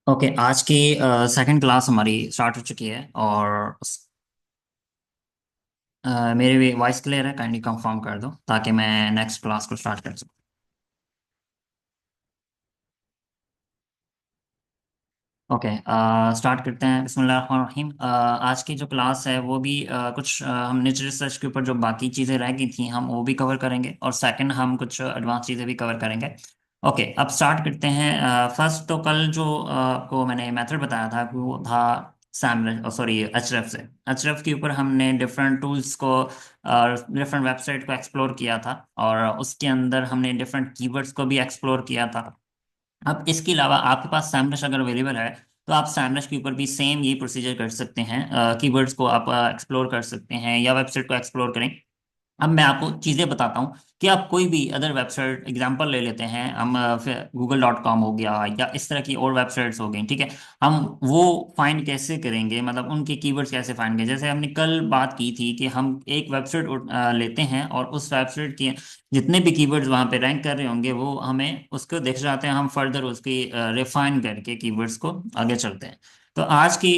Okay, आज की second class हमारी स्टार्ट हो चुकी है और मेरी भी वॉइस क्लियर है। काइंडली कंफर्म कर दो ताकि मैं नेक्स्ट क्लास को स्टार्ट कर सकूँ। ओके, स्टार्ट करते हैं। बिस्मिल्लाहिर्रहमानिर्रहीम। आज की जो क्लास है वो भी कुछ हम नेचर रिसर्च के ऊपर जो बाकी चीज़ें रह गई थी हम वो भी कवर करेंगे और सेकंड हम कुछ एडवांस चीज़ें भी कवर करेंगे। ओके, अब स्टार्ट करते हैं। फर्स्ट तो कल जो आपको मैंने मेथड बताया था वो था सैम सॉरी अचरफ से। अचरफ के ऊपर हमने डिफरेंट टूल्स को और डिफरेंट वेबसाइट को एक्सप्लोर किया था और उसके अंदर हमने डिफरेंट कीवर्ड्स को भी एक्सप्लोर किया था। अब इसके अलावा आपके पास सैमरश अगर अवेलेबल है तो आप सैमरश के ऊपर भी सेम ये प्रोसीजर कर सकते हैं। कीवर्ड्स को आप एक्सप्लोर कर सकते हैं या वेबसाइट को एक्सप्लोर करें। अब मैं आपको चीज़ें बताता हूँ कि आप कोई भी अदर वेबसाइट एग्जांपल ले लेते हैं। हम फिर गूगल.com हो गया या इस तरह की और वेबसाइट्स हो गई, ठीक है। हम वो फाइंड कैसे करेंगे, मतलब उनके कीवर्ड्स कैसे फाइंड करेंगे। जैसे हमने कल बात की थी कि हम एक वेबसाइट लेते हैं और उस वेबसाइट के जितने भी कीवर्ड्स वहाँ पे रैंक कर रहे होंगे वो हमें उसको देख जाते हैं। हम फर्दर उसकी रिफाइन करके कीवर्ड्स को आगे चलते हैं। तो आज की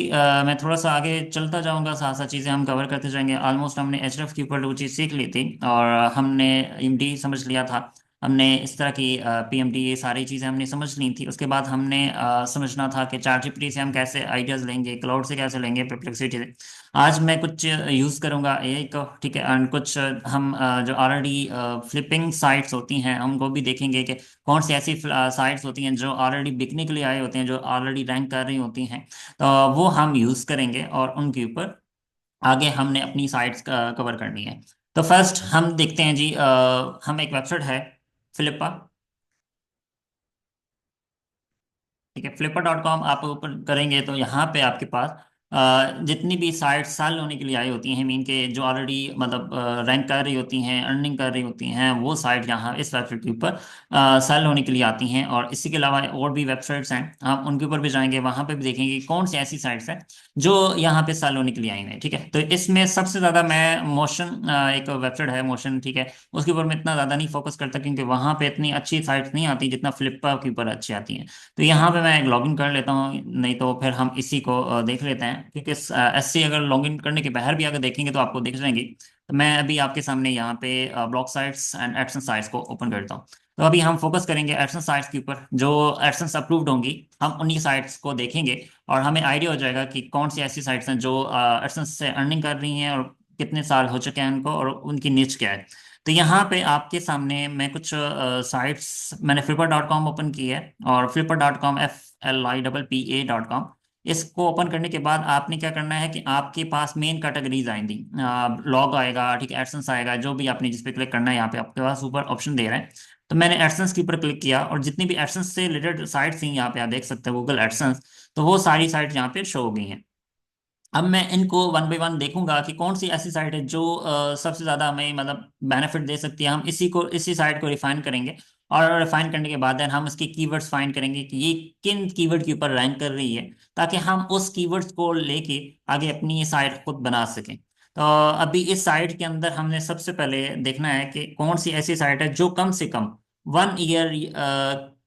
मैं थोड़ा सा आगे चलता जाऊंगा, साथ साथ चीज़ें हम कवर करते जाएंगे। ऑलमोस्ट हमने एचएफ के ऊपर वो चीज़ सीख ली थी और हमने एमडी समझ लिया था। हमने इस तरह की पीएमडी ये सारी चीज़ें हमने समझ ली थी। उसके बाद हमने समझना था कि चैट जीपीटी से हम कैसे आइडियाज़ लेंगे, क्लाउड से कैसे लेंगे, परप्लेक्सिटी से। आज मैं कुछ यूज़ करूंगा एआई को, ठीक है। एंड कुछ हम जो ऑलरेडी फ्लिपिंग साइट्स होती हैं उनको भी देखेंगे कि कौन सी ऐसी साइट्स होती हैं जो ऑलरेडी बिकने के लिए आए होते हैं, जो ऑलरेडी रैंक कर रही होती हैं। तो वो हम यूज़ करेंगे और उनके ऊपर आगे हमने अपनी साइट्स कवर करनी है। तो फर्स्ट हम देखते हैं जी, हम एक वेबसाइट है फ्लिपा, ठीक है। flipper.com आप ओपन करेंगे तो यहाँ पे आपके पास जितनी भी साइट सेल होने के लिए आई होती हैं, मीन के जो ऑलरेडी मतलब रैंक कर रही होती हैं, अर्निंग कर रही होती हैं, वो साइट यहाँ इस वेबसाइट के ऊपर सेल होने के लिए आती हैं। और इसी के अलावा और भी वेबसाइट्स हैं, हम उनके ऊपर भी जाएंगे, वहाँ पे भी देखेंगे कि कौन सी ऐसी साइट्स हैं जो यहाँ पे सेल होने के लिए आई हैं, ठीक है। तो इसमें सबसे ज़्यादा मैं मोशन, एक वेबसाइट है मोशन, ठीक है, उसके ऊपर मैं इतना ज़्यादा नहीं फोकस करता क्योंकि वहाँ पे इतनी अच्छी साइट्स नहीं आती जितना फ्लिपा के ऊपर अच्छी आती हैं। तो यहाँ पे मैं एक लॉगिन कर लेता हूँ, नहीं तो फिर हम इसी को देख लेते हैं क्योंकि एससी अगर लॉगिन करने के बाहर भी अगर देखेंगे तो आपको दिख जाएंगी। तो मैं अभी आपके सामने यहाँ पे blog sites and AdSense sites को ओपन करता हूँ। तो अभी हम फोकस करेंगे एडसेंस साइट्स के ऊपर, जो एडसेंस अप्रूव्ड होंगी हम उन्हीं साइट्स को देखेंगे और हमें आइडिया हो जाएगा कि कौन सी ऐसी साइट्स हैं जो एडसेंस से अर्निंग कर रही हैं और कितने साल हो चुके हैं उनको और उनकी नीच क्या है। तो यहाँ पे आपके सामने मैं कुछ साइट्स, मैंने flipper.com ओपन की है और flipper.com FLIPPA.com। इसको ओपन करने के बाद आपने क्या करना है कि आपके पास मेन कैटेगरीज आएंगी, लॉग आएगा, ठीक है, एडसेंस आएगा, जो भी आपने जिस पे क्लिक करना है यहाँ पे आपके पास ऊपर ऑप्शन दे रहा है। तो मैंने एडसेंस के ऊपर क्लिक किया और जितनी भी एडसेंस से रिलेटेड साइट्स थी यहाँ पे आप देख सकते हैं गूगल एडसेंस, तो वो सारी साइट्स यहाँ पे शो हो गई हैं। अब मैं इनको वन बाय वन देखूंगा कि कौन सी ऐसी साइट है जो सबसे ज्यादा हमें मतलब बेनिफिट दे सकती है। हम इसी साइट को रिफाइन करेंगे और रिफाइन करने के बाद देन हम इसके कीवर्ड्स फाइंड करेंगे कि ये किन कीवर्ड के ऊपर रैंक कर रही है, ताकि हम उस कीवर्ड्स को लेके आगे अपनी ये साइट खुद बना सकें। तो अभी इस साइट के अंदर हमने सबसे पहले देखना है कि कौन सी ऐसी साइट है जो कम से कम 1 ईयर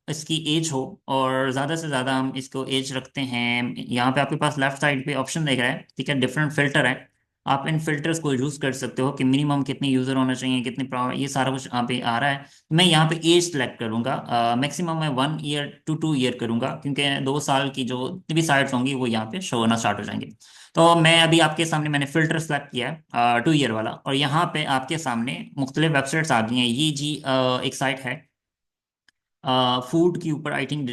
इसकी एज हो, और ज़्यादा से ज़्यादा हम इसको एज रखते हैं। यहाँ पे आपके पास लेफ्ट साइड पे ऑप्शन दिख रहा है, ठीक है, डिफरेंट फिल्टर है। आप इन फिल्टर्स को यूज़ कर सकते हो कि मिनिमम कितने यूज़र होना चाहिए, कितने ये सारा कुछ यहाँ पे आ रहा है। मैं यहाँ पे एज सेलेक्ट करूँगा, मैक्सिमम मैं 1 ईयर टू 2 ईयर करूँगा क्योंकि 2 साल की जो जितनी भी साइट्स होंगी वो यहाँ पे शो होना स्टार्ट हो जाएंगे। तो मैं अभी आपके सामने मैंने फिल्टर सेलेक्ट किया है 2 ईयर वाला, और यहाँ पे आपके सामने मुख्तलिफ वेबसाइट्स आ गई हैं। ये जी एक साइट है फूड के ऊपर, आई थिंक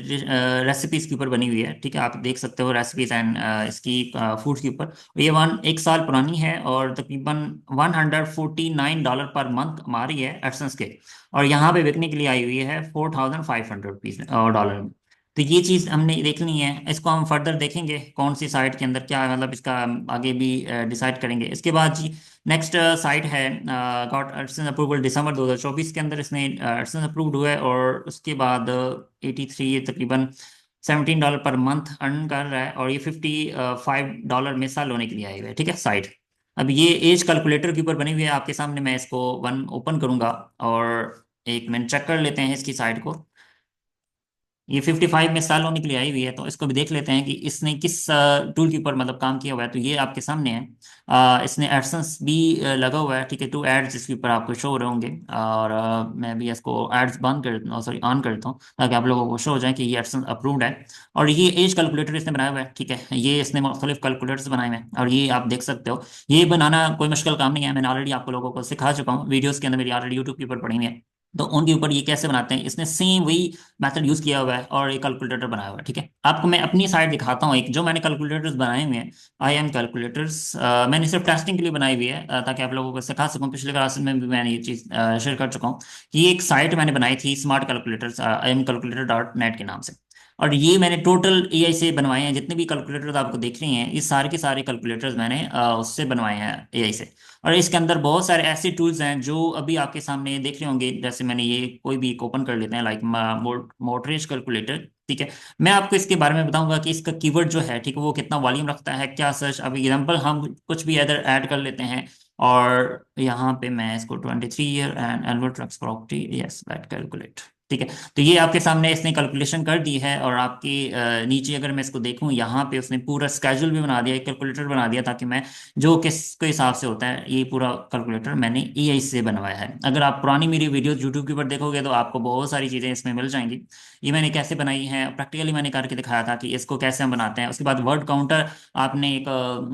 रेसिपीज के ऊपर बनी हुई है, ठीक है। आप देख सकते हो रेसिपीज एंड इसकी फूड के ऊपर। ये 1 साल पुरानी है और तकरीबन $149 पर मंथ हमारी है एडसेंस के, और यहाँ पे बिकने के लिए आई हुई है $4,500 और डॉलर में। तो ये चीज़ हमने देखनी है, इसको हम फर्दर देखेंगे कौन सी साइट के अंदर क्या है, मतलब इसका आगे भी डिसाइड करेंगे। इसके बाद जी नेक्स्ट साइट है गॉट एडसेंस अप्रूवल दिसंबर 2024 के अंदर इसने एडसेंस अप्रूव्ड हुआ है, और उसके बाद 83 तकरीबन $17 पर मंथ अर्न कर रहा है, और ये $55 में साल होने के लिए आई हुई है, ठीक है साइट। अब ये एज कैलकुलेटर के ऊपर बनी हुई है आपके सामने, मैं इसको वन ओपन करूंगा और एक मिनट चेक कर लेते हैं इसकी साइट को। ये 55 में साल होने के लिए आई हुई है, तो इसको भी देख लेते हैं कि इसने किस टूल के ऊपर मतलब काम किया हुआ है। तो ये आपके सामने है। इसने एडसेंस भी लगा हुआ है, ठीक है, टू एड्स इसके ऊपर आपको शो हो रहे होंगे। और मैं भी इसको एड्स बंद कर देता हूँ, सॉरी ऑन करता हूँ, ताकि आप लोगों को शो हो जाए कि ये एडसेंस अप्रूव्ड है। और ये एज कैलकुलेटर इसने बनाया हुआ है, ठीक है, ये इसने मुख्तलिफ कैलकुलेटर्स बनाए हुए हैं, और ये आप देख सकते हो। ये बनाना कोई मुश्किल काम नहीं है, मैंने ऑलरेडी आपको लोगों को सिखा चुका हूँ वीडियोस के अंदर, मेरी ऑलरेडी यूट्यूब के ऊपर पड़ी हुई है। तो उनके ऊपर ये कैसे बनाते हैं, इसने सेम वही मेथड यूज किया हुआ है और एक कैलकुलेटर बनाया हुआ है, ठीक है। आपको मैं अपनी साइड दिखाता हूँ, एक जो मैंने कैलकुलेटर्स बनाए हुए हैं, आई एम कैलकुलेटर्स, मैंने सिर्फ टेस्टिंग के लिए बनाई हुई है, ताकि आप लोगों को सिखा सकूँ। पिछले क्लास में भी मैंने ये चीज़ शेयर कर चुका हूँ कि ये एक साइट मैंने बनाई थी, smart calculators, I am calculator dot net के नाम से। और ये मैंने टोटल एआई से बनवाए हैं, जितने भी कैलकुलेटर्स आपको देख रही हैं, ये सारे के सारे कैलकुलेटर्स मैंने उससे बनवाए हैं, एआई से। और इसके अंदर बहुत सारे ऐसे टूल्स हैं जो अभी आपके सामने देख रहे होंगे। जैसे मैंने ये कोई भी एक ओपन कर लेते हैं, लाइक मोटरेज कैलकुलेटर, ठीक है। मैं आपको इसके बारे में बताऊंगा कि इसका कीवर्ड जो है, ठीक है, वो कितना वॉल्यूम रखता है, क्या सर्च। अब एग्जांपल हम कुछ भी अदर ऐड कर लेते हैं, और यहाँ पे मैं इसको 23 year and annual tax property, yes that calculate, ठीक है। तो ये आपके सामने इसने कैलकुलेशन कर दी है। और आपके नीचे अगर मैं इसको देखूं, यहाँ पे उसने पूरा स्केड्यूल भी बना दिया, एक कैलकुलेटर बना दिया, ताकि मैं जो किस के हिसाब से होता है, ये पूरा कैलकुलेटर मैंने एआई से बनवाया है। अगर आप पुरानी मेरी वीडियोस यूट्यूब के ऊपर देखोगे, तो आपको बहुत सारी चीज़ें इसमें मिल जाएंगी। ये मैंने कैसे बनाई है, प्रैक्टिकली मैंने करके दिखाया था कि इसको कैसे हम बनाते हैं। उसके बाद वर्ड काउंटर, आपने एक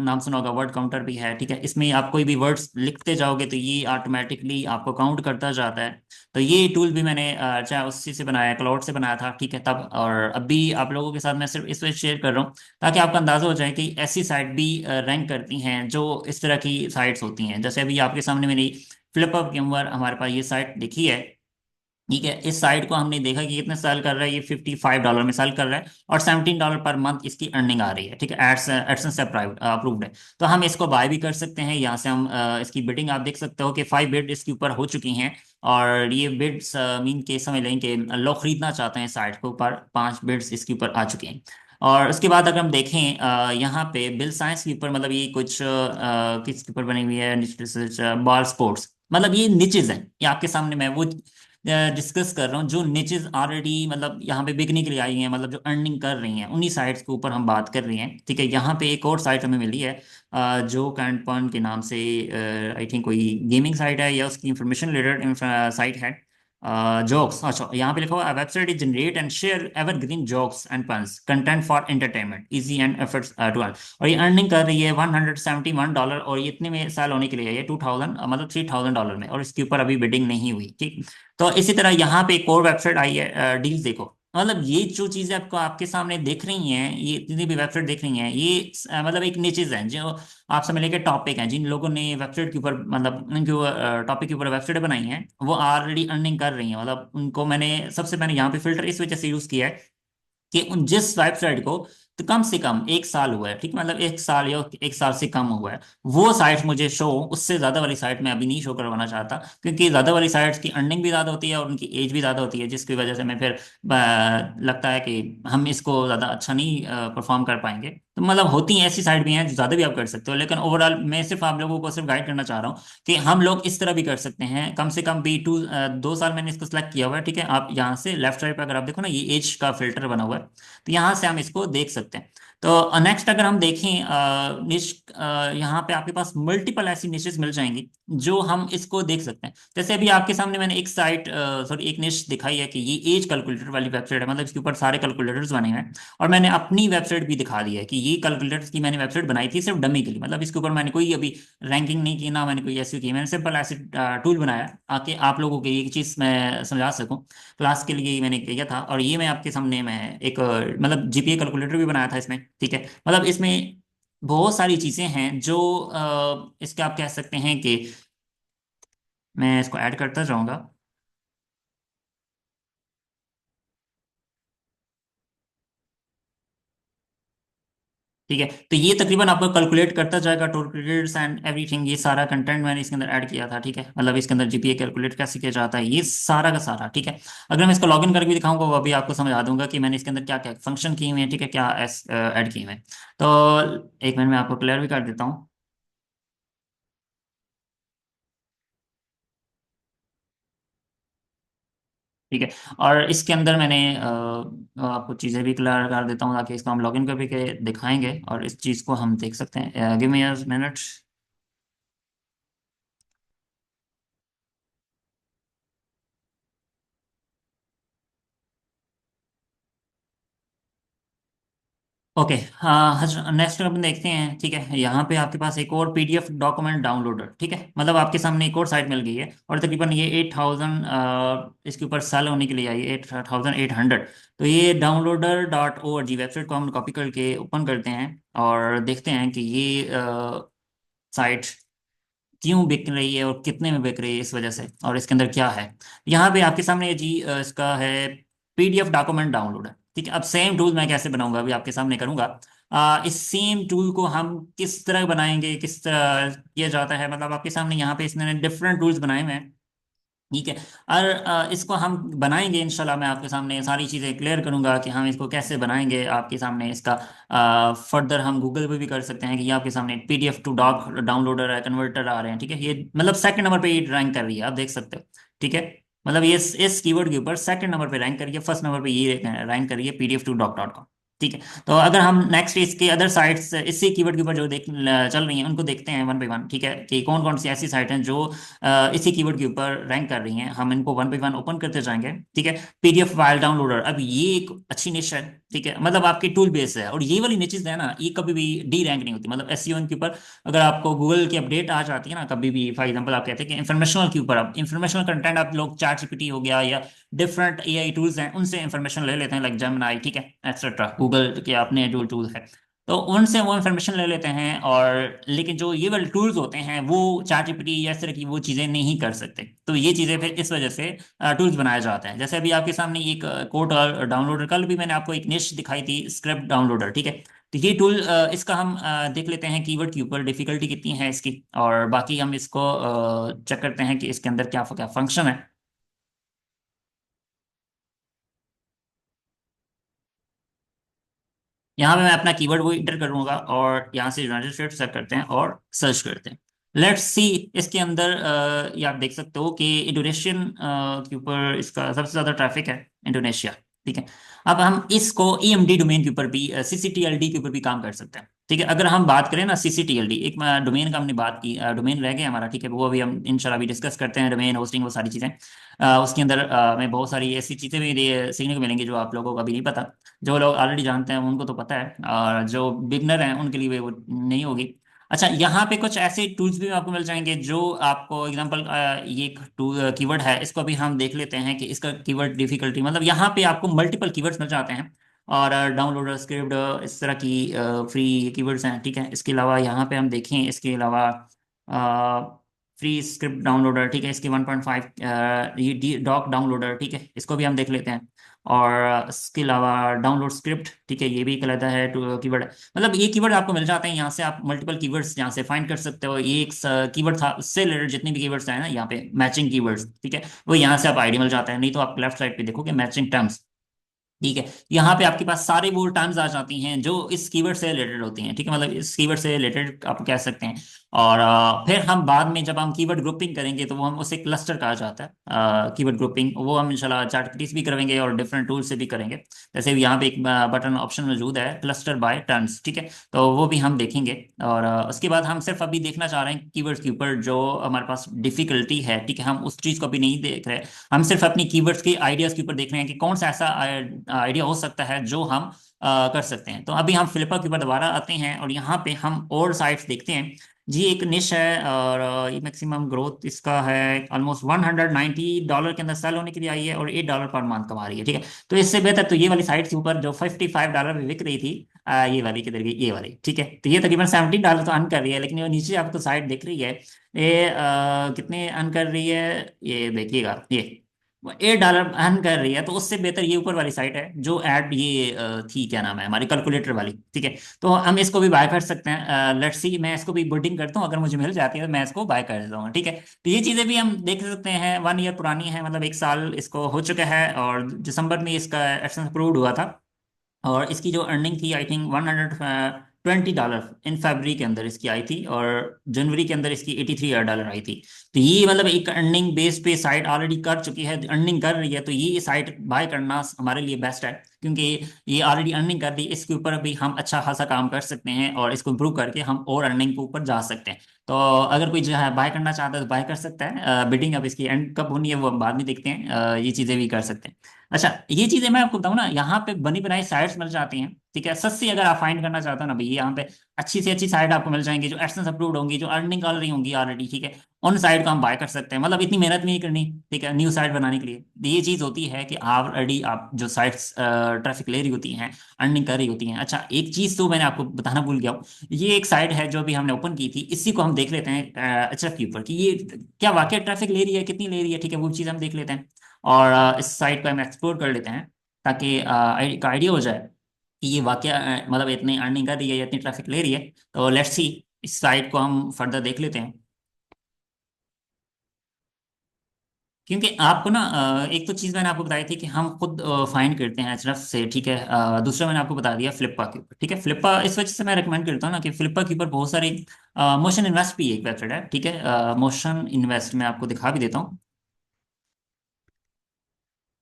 नाम सुना होगा, वर्ड काउंटर भी है, ठीक है। इसमें आप कोई भी वर्ड्स लिखते जाओगे, तो ये ऑटोमेटिकली आपको काउंट करता जाता है। तो ये टूल भी मैंने चाहे उसी से बनाया, क्लाउड से बनाया था, ठीक है, तब। और अभी आप लोगों के साथ मैं सिर्फ इस वजह शेयर कर रहा हूँ, ताकि आपका अंदाजा हो जाए कि ऐसी साइट भी रैंक करती हैं जो इस तरह की साइट्स होती हैं। जैसे अभी आपके सामने मैंने फ्लिपअप के ऊपर हमारे पास ये साइट देखी है, ठीक है। इस साइट को हमने देखा कि कितने साल कर रहा है, ये $55 में साल कर रहा है, और $17 पर मंथ इसकी अर्निंग आ रही है, ठीक है। एड्स एडसेंस से अप्रूव्ड है। तो हम इसको बाय भी कर सकते हैं, यहाँ से हम इसकी बिडिंग आप देख सकते हो कि 5 बिड इसके ऊपर हो चुकी हैं। और ये बिड्स मीन के समझ लें कि लोग खरीदना चाहते हैं साइट को, ऊपर 5 बिड्स इसके ऊपर आ चुके हैं। और उसके बाद अगर हम देखें यहाँ पे बिल साइंस के ऊपर, मतलब ये कुछ किसके ऊपर बनी हुई है, निच रिसर्च, बॉल स्पोर्ट्स, मतलब ये निचेज हैं। ये आपके सामने मैं वो डिस्कस कर रहा हूँ जो निचेज ऑलरेडी मतलब यहाँ पे बिकने के लिए आई हैं, मतलब जो अर्निंग कर रही हैं, उन्हीं साइट्स के ऊपर हम बात कर रहे हैं, ठीक है। यहाँ पे एक और साइट हमें मिली है, जो कैंट पॉइंट के नाम से, आई थिंक कोई गेमिंग साइट है, या उसकी इंफॉर्मेशन रिलेटेड साइट है। जोक्स, अच्छा, यहाँ पे लिखा हुआ website is generate and share evergreen jokes and puns content for entertainment easy and efforts to earn. और ये अर्निंग कर रही है $171, और ये इतने में साल होने के लिए है, ये 2000 मतलब $3000 में, और इसके ऊपर अभी बिडिंग नहीं हुई, ठीक। तो इसी तरह यहाँ पे एक और वेबसाइट आई है, डील्स देखो। मतलब ये जो चीजें आपको आपके सामने देख रही हैं, ये जितनी भी वेबसाइट देख रही हैं, ये मतलब एक निचेज हैं जो आप समझ लेके टॉपिक हैं, जिन लोगों ने वेबसाइट के ऊपर मतलब उनके टॉपिक के ऊपर वेबसाइट बनाई हैं, वो ऑलरेडी अर्निंग कर रही हैं। मतलब उनको मैंने यहाँ पे फिल्टर इस वजह से यूज किया है कि उन जिस वेबसाइट को तो कम से कम 1 साल हुआ है, ठीक, मतलब 1 साल या 1 साल से कम हुआ है, वो साइट मुझे शो, उससे ज्यादा वाली साइट मैं अभी नहीं शो करवाना चाहता, क्योंकि ज्यादा वाली साइट्स की अर्निंग भी ज्यादा होती है और उनकी एज भी ज्यादा होती है, जिसकी वजह से मैं फिर लगता है कि हम इसको ज्यादा अच्छा नहीं परफॉर्म कर पाएंगे। तो मतलब होती हैं ऐसी साइट भी हैं जो ज्यादा भी आप कर सकते हो, लेकिन ओवरऑल मैं सिर्फ आप लोगों को सिर्फ गाइड करना चाह रहा हूँ कि हम लोग इस तरह भी कर सकते हैं। कम से कम B2 2 साल मैंने इसको सिलेक्ट किया हुआ है, ठीक है। आप यहाँ से लेफ्ट साइड पे अगर आप देखो ना, ये एज का फिल्टर बना हुआ है, तो यहाँ से हम इसको देख सकते हैं। तो नेक्स्ट अगर हम देखें निश, यहाँ पे आपके पास मल्टीपल ऐसी निशेस मिल जाएंगी जो हम इसको देख सकते हैं। जैसे अभी आपके सामने मैंने एक साइट, सॉरी, एक निश दिखाई है कि ये एज कैलकुलेटर वाली वेबसाइट है, मतलब इसके ऊपर सारे कैलकुलेटर्स बने हुए हैं। और मैंने अपनी वेबसाइट भी दिखा दी है कि ये कैलकुलेटर्स की मैंने वेबसाइट बनाई थी सिर्फ डमी के लिए, मतलब इसके ऊपर मैंने कोई अभी रैंकिंग नहीं की, ना मैंने कोई ऐसी की, मैंने सिंपल ऐसे टूल बनाया आके आप लोगों को ये चीज़ मैं समझा सकूं। क्लास के लिए ही मैंने किया था। और ये मैं आपके सामने मैं एक मतलब जीपीए कैलकुलेटर भी बनाया था इसमें, ठीक है। मतलब इसमें बहुत सारी चीज़ें हैं जो इसके आप कह सकते हैं कि मैं इसको ऐड करता जाऊंगा। ठीक है, तो ये तकरीबन आपको कैलकुलेट करता जाएगा टोटल्स एंड एवरीथिंग, ये सारा कंटेंट मैंने इसके अंदर ऐड किया था, ठीक है। मतलब इसके अंदर जीपीए कैलकुलेट कैसे किया जाता है, ये सारा का सारा, ठीक है। अगर मैं इसको लॉगिन करके भी दिखाऊंगा, वो अभी आपको समझा दूंगा कि मैंने इसके अंदर क्या क्या फंक्शन किए हुए हैं, ठीक है, क्या ऐड किए हुए हैं। तो एक मिनट में आपको क्लियर भी कर देता हूँ। ठीक है। और इसके अंदर मैंने आपको चीज़ें भी क्लियर कर देता हूँ ताकि इसको हम लॉगिन करके दिखाएंगे और इस चीज़ को हम देख सकते हैं। Give me a minute. Okay. हाँ, नेक्स्ट अपन देखते हैं। ठीक है, यहाँ पे आपके पास एक और पीडीएफ डॉक्यूमेंट डाउनलोडर। ठीक है, मतलब आपके सामने एक और साइट मिल गई है और तकरीबन ये 8,000 इसके ऊपर सेल होने के लिए आई है, 8,800। तो ये downloader dot o r g website को हम कॉपी करके ओपन करते हैं और देखते हैं कि ये साइट क्यों बिक रही है और कितने में बिक रही है इस वजह से, और इसके अंदर क्या है। यहाँ पे आपके सामने जी इसका है पीडीएफ डॉक्यूमेंट डाउनलोड है। ठीक है, अब सेम टूल मैं कैसे बनाऊंगा अभी आपके सामने करूंगा। इस सेम टूल को हम किस तरह बनाएंगे, किस तरह किया जाता है, मतलब आपके सामने यहाँ पे इसने डिफरेंट टूल्स बनाए हुए हैं। ठीक है। और इसको हम बनाएंगे इंशाल्लाह, मैं आपके सामने सारी चीज़ें क्लियर करूंगा कि हम इसको कैसे बनाएंगे आपके सामने। इसका फर्दर हम गूगल पे भी कर सकते हैं कि ये आपके सामने पीडीएफ टू डॉक डाउनलोडर है, कन्वर्टर आ रहे हैं। ठीक है, ये मतलब सेकंड नंबर पे ये रैंक कर रही है, आप देख सकते हो। ठीक है, मतलब ये इस कीवर्ड के ऊपर सेकंड नंबर पे रैंक करिए, फर्स्ट नंबर पे ये रैंक करिए PDF to doc dot com. ठीक है, तो अगर हम नेक्स्ट इसके अदर साइट्स इसी कीवर्ड के ऊपर जो देख चल रही हैं उनको देखते हैं वन बाई वन। ठीक है, कि कौन कौन सी ऐसी साइट हैं जो इसी कीवर्ड के ऊपर रैंक कर रही हैं, हम इनको वन बाई वन ओपन करते जाएंगे। ठीक है, पीडीएफ फाइल डाउनलोडर, अब ये एक अच्छी निश है। ठीक है, मतलब आपकी टूल बेस है और ये वाली निचेस है ना, ये कभी भी डी रैंक नहीं होती, मतलब एसईओ के ऊपर। अगर आपको गूगल की अपडेट आ जाती है ना कभी भी, फॉर एग्जांपल आप कहते हैं कि इंफॉर्मेशनल के ऊपर, आप इंफॉर्मेशनल कंटेंट आप लोग चैट जीपीटी हो गया या डिफरेंट एआई टूल्स हैं उनसे इंफॉर्मेशन ले लेते हैं, लाइक जेमिनाई। ठीक है, एक्सेट्रा गूगल के अपने जो टूल है, तो उनसे वो इन्फॉर्मेशन ले लेते हैं। और लेकिन जो ये वाले टूल्स होते हैं वो चैट जीपीटी या इस तरह की वो चीज़ें नहीं कर सकते, तो ये चीज़ें फिर इस वजह से टूल्स बनाए जाते हैं। जैसे अभी आपके सामने एक कोड डाउनलोडर, कल भी मैंने आपको एक निश दिखाई थी स्क्रिप्ट डाउनलोडर। ठीक है, तो ये टूल इसका हम देख लेते हैं कीवर्ड के ऊपर डिफिकल्टी कितनी है इसकी, और बाकी हम इसको चेक करते हैं कि इसके अंदर क्या क्या फंक्शन है। यहाँ पे मैं अपना कीवर्ड वो इंटर करूंगा और यहाँ से यूनाइटेड स्टेट्स सेलेक्ट करते हैं और सर्च करते हैं। लेट्स सी, इसके अंदर ये आप देख सकते हो कि इंडोनेशियन के ऊपर इसका सबसे ज़्यादा ट्रैफिक है, इंडोनेशिया। ठीक है, अब हम इसको ईएमडी डोमेन के ऊपर भी, सीसीटीएलडी के ऊपर भी काम कर सकते हैं। ठीक है, अगर हम बात करें ना सीसीटीएलडी, एक डोमेन का हमने बात की, डोमेन रह गया हमारा। ठीक है, वो अभी हम इंशाल्लाह भी डिस्कस करते हैं, डोमेन होस्टिंग वो सारी चीज़ें। उसके अंदर हमें बहुत सारी ऐसी चीज़ें भी सीखने को मिलेंगी जो आप लोगों को अभी नहीं पता। जो लोग ऑलरेडी जानते हैं उनको तो पता है, और जो बिगनर हैं उनके लिए वो नहीं होगी। अच्छा, यहाँ पे कुछ ऐसे टूल्स भी आपको मिल जाएंगे जो आपको एग्जांपल, ये एक टूल कीवर्ड है, इसको भी हम देख लेते हैं कि इसका कीवर्ड डिफिकल्टी, मतलब यहाँ पे आपको मल्टीपल कीवर्ड्स मिल जाते हैं। और डाउनलोडर स्क्रिप्ट इस तरह की फ्री कीवर्ड्स हैं। ठीक है, इसके अलावा यहाँ पे हम देखें, इसके अलावा फ्री स्क्रिप्ट डाउनलोडर। ठीक है, इसके 1.5 ये डॉक डाउनलोडर। ठीक है, इसको भी हम देख लेते हैं। और इसके अलावा डाउनलोड स्क्रिप्ट। ठीक है, ये भी एक अलग है कीवर्ड है। मतलब ये कीवर्ड आपको मिल जाते हैं, यहाँ से आप मल्टीपल कीवर्ड्स यहाँ से फाइंड कर सकते हो। ये एक कीवर्ड था, उससे रिलेटेड जितने भी कीवर्ड्स हैं ना यहाँ पे मैचिंग कीवर्ड्स। ठीक है, वो यहाँ से आप आईडी मिल जाता है, नहीं तो आप लेफ्ट साइड पे देखोगे मैचिंग टर्म्स। ठीक है, यहाँ पे आपके पास सारे वो टर्म्स आ जाती हैं जो इस कीवर्ड से रिलेटेड होती हैं। ठीक है, मतलब इस कीवर्ड से रिलेटेड आप कह सकते हैं। और फिर हम बाद में जब हम कीवर्ड ग्रुपिंग करेंगे तो वो हम उसे क्लस्टर कहा जाता है। कीवर्ड ग्रुपिंग वो हम इंशाल्लाह चैट भी करेंगे और डिफरेंट टूल से भी करेंगे। जैसे यहाँ पे एक बटन ऑप्शन मौजूद है, क्लस्टर बाय टर्म्स। ठीक है, तो वो भी हम देखेंगे। और उसके बाद हम सिर्फ अभी देखना चाह रहे हैं कीवर्ड्स के ऊपर जो हमारे पास डिफिकल्टी है। ठीक है, हम उस चीज़ को अभी नहीं देख रहे। हम सिर्फ अपनी कीवर्ड्स के आइडियाज के ऊपर देख रहे हैं कि कौन सा ऐसा आइडिया हो सकता है जो हम कर सकते हैं। तो अभी हम फ्लिपर के ऊपर दोबारा आते हैं और यहाँ पे हम और साइट्स देखते हैं। जी, एक निश है और ये मैक्सिमम ग्रोथ इसका है ऑलमोस्ट $190 के अंदर सेल होने के लिए आई है और $8 पर मंथ कमा रही है। ठीक है, तो इससे बेहतर तो ये वाली साइट के ऊपर जो $55 में बिक रही थी, ये वाली किधर गई, ये वाली। ठीक है, तो ये तकरीबन $17 तो अर्न कर रही है, लेकिन ये नीचे आपको साइट दिख रही है, ये कितने अर्न कर रही है, ये देखिएगा, ये $8 अर्न कर रही है। तो उससे बेहतर ये ऊपर वाली साइट है जो ऐड ये थी, क्या नाम है, हमारी कैलकुलेटर वाली। ठीक है, तो हम इसको भी बाय कर सकते हैं। लेट्स सी, मैं इसको भी बिल्डिंग करता हूँ, अगर मुझे मिल जाती है तो मैं इसको बाय कर देता हूँ। ठीक है, तो ये चीज़ें भी हम देख सकते हैं, 1 ईयर पुरानी है, मतलब 1 साल इसको हो चुका है और दिसंबर में इसका एक्शन अप्रूव्ड हुआ था। और इसकी जो अर्निंग थी आई थिंक $20 इन फरवरी के अंदर इसकी आई थी, और जनवरी के अंदर इसकी $83 आई थी। तो ये मतलब एक अर्निंग बेस पे साइट ऑलरेडी कर चुकी है, अर्निंग कर रही है, तो ये साइट बाय करना हमारे लिए बेस्ट है, क्योंकि ये ऑलरेडी अर्निंग कर रही है। इसके ऊपर भी हम अच्छा खासा काम कर सकते हैं, और इसको इम्प्रूव करके हम और अर्निंग के ऊपर जा सकते हैं। तो अगर कोई जो है बाय करना चाहता है तो बाय कर सकता है। बिडिंग अब इसकी एंड कब होनी है वो हम बाद में देखते हैं। ये चीज़ें भी कर सकते हैं। अच्छा, ये चीज़ें मैं आपको बताऊँ ना, यहाँ पे बनी बनाई साइट्स मिल जाती हैं, ठीक है, सस्ती। अगर आप फाइंड करना चाहते हो ना भाई, यहाँ पे अच्छी से अच्छी साइट आपको मिल जाएंगी जो एडसेंस अप्रूव्ड होंगी, जो अर्निंग कर रही होंगी ऑलरेडी, ठीक है। उन साइट को हम बाय कर सकते हैं, मतलब इतनी मेहनत नहीं करनी, ठीक है, न्यू साइट बनाने के लिए। तो ये चीज़ होती है कि ऑलरेडी आप जो साइट्स ट्रैफिक ले रही होती हैं, अर्निंग कर रही होती हैं। अच्छा, एक चीज़ तो मैंने आपको बताना भूल गया हूँ। ये एक साइट है जो अभी हमने ओपन की थी, इसी को हम देख लेते हैं एचएफ के ऊपर, कि ये क्या वाकई ट्रैफिक ले रही है, कितनी ले रही है, ठीक है, वो चीज़ हम देख लेते हैं। और इस साइट को हम एक्सप्लोर कर लेते हैं, ताकि एक आइडिया हो जाए कि ये वाकया मतलब इतनी अर्निंग कर रही है या इतनी ट्रैफिक ले रही है। तो लेट्स सी, इस साइट को हम फर्दर देख लेते हैं। क्योंकि आपको ना एक तो चीज़ मैंने आपको बताई थी कि हम खुद फाइंड करते हैं एचरफ से, ठीक है। दूसरा मैंने आपको बता दिया फ्लिपा के ऊपर, ठीक है। फ्लिपा इस वजह से मैं रिकमेंड करता हूँ ना, कि फ्लिपा के ऊपर बहुत सारी मोशन इन्वेस्ट भी एक वेबसाइट है, ठीक है। मोशन इन्वेस्ट मैं आपको दिखा भी देता हूँ,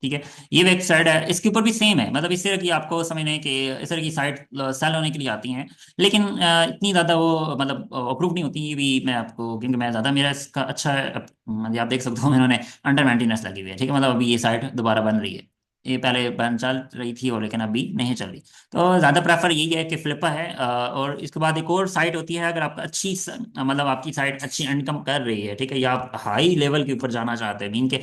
ठीक है। ये वेबसाइट है, इसके ऊपर भी सेम है, मतलब इस तरह की आपको समझने कि इस तरह की साइट सेल होने के लिए आती हैं, लेकिन इतनी ज़्यादा वो मतलब अप्रूव नहीं होती। ये भी मैं आपको, क्योंकि मैं ज़्यादा मेरा इसका अच्छा है मतलब आप देख सकते हो, इन्होंने अंडर मेंटेनेंस लगी हुई है, ठीक है। मतलब अभी ये साइट दोबारा बन रही है, ये पहले बन चल रही थी और लेकिन अभी नहीं चल रही। तो ज़्यादा प्रेफर यही है कि फ्लिपा है। और इसके बाद एक और साइट होती है, अगर आपका मतलब आपकी साइट अच्छी इनकम कर रही है, ठीक है, या आप हाई लेवल के ऊपर जाना चाहते हैं, मीन के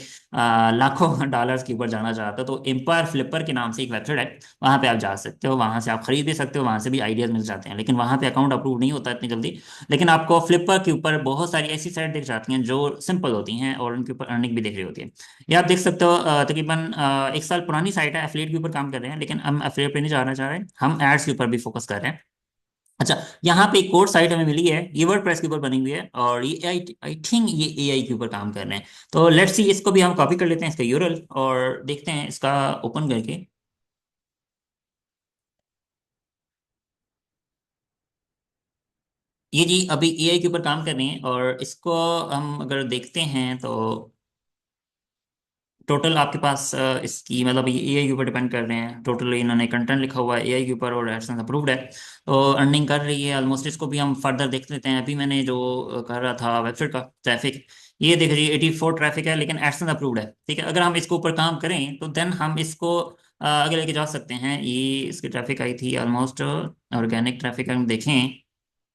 लाखों डॉलर्स के ऊपर जाना चाहते हो, तो एम्पायर फ्लिपर के नाम से एक वेबसाइट है, वहाँ पे आप जा सकते हो, वहाँ से आप खरीद भी सकते हो, वहाँ से भी आइडियाज मिल जाते हैं, लेकिन वहाँ पे अकाउंट अप्रूव नहीं होता इतनी जल्दी। लेकिन आपको फ्लिपर के ऊपर बहुत सारी ऐसी साइट दिख जाती हैं जो सिंपल होती हैं, और उनके ऊपर अर्निंग भी दिख रही होती है। ये आप देख सकते हो, तकरीबन 1 साल पुरानी साइट है, एफिलिएट के ऊपर काम कर रहे हैं, लेकिन हम एफिलिएट पे नहीं जाना चाह रहे हैं, हम एड्स के ऊपर भी फोकस कर रहे हैं। अच्छा, यहाँ पे एक और साइट हमें मिली है, ये वर्डप्रेस के ऊपर बनी हुई है, और ये आई आई थिंक ये एआई के ऊपर काम कर रहे हैं। तो लेट्स सी, इसको भी हम कॉपी कर लेते हैं, इसका यूआरएल, और देखते हैं इसका ओपन करके। ये जी अभी एआई के ऊपर काम कर रही हैं, और इसको हम अगर देखते हैं तो टोटल आपके पास इसकी मतलब ये एआई के ऊपर डिपेंड कर रहे हैं। टोटल इन्होंने कंटेंट लिखा हुआ है एआई के ऊपर, और एडसेंस अप्रूव्ड है, तो अर्निंग कर रही है ऑलमोस्ट। इसको भी हम फर्दर देख लेते हैं। अभी मैंने जो कर रहा था वेबसाइट का ट्रैफिक, ये देख लीजिए 84 ट्रैफिक है, लेकिन एडसेंस अप्रूव्ड है, ठीक है। अगर हम इसके ऊपर काम करें तो देन हम इसको आगे लेके जा सकते हैं। ये इसकी ट्रैफिक आई थी ऑलमोस्ट, ऑर्गेनिक ट्रैफिक हम देखें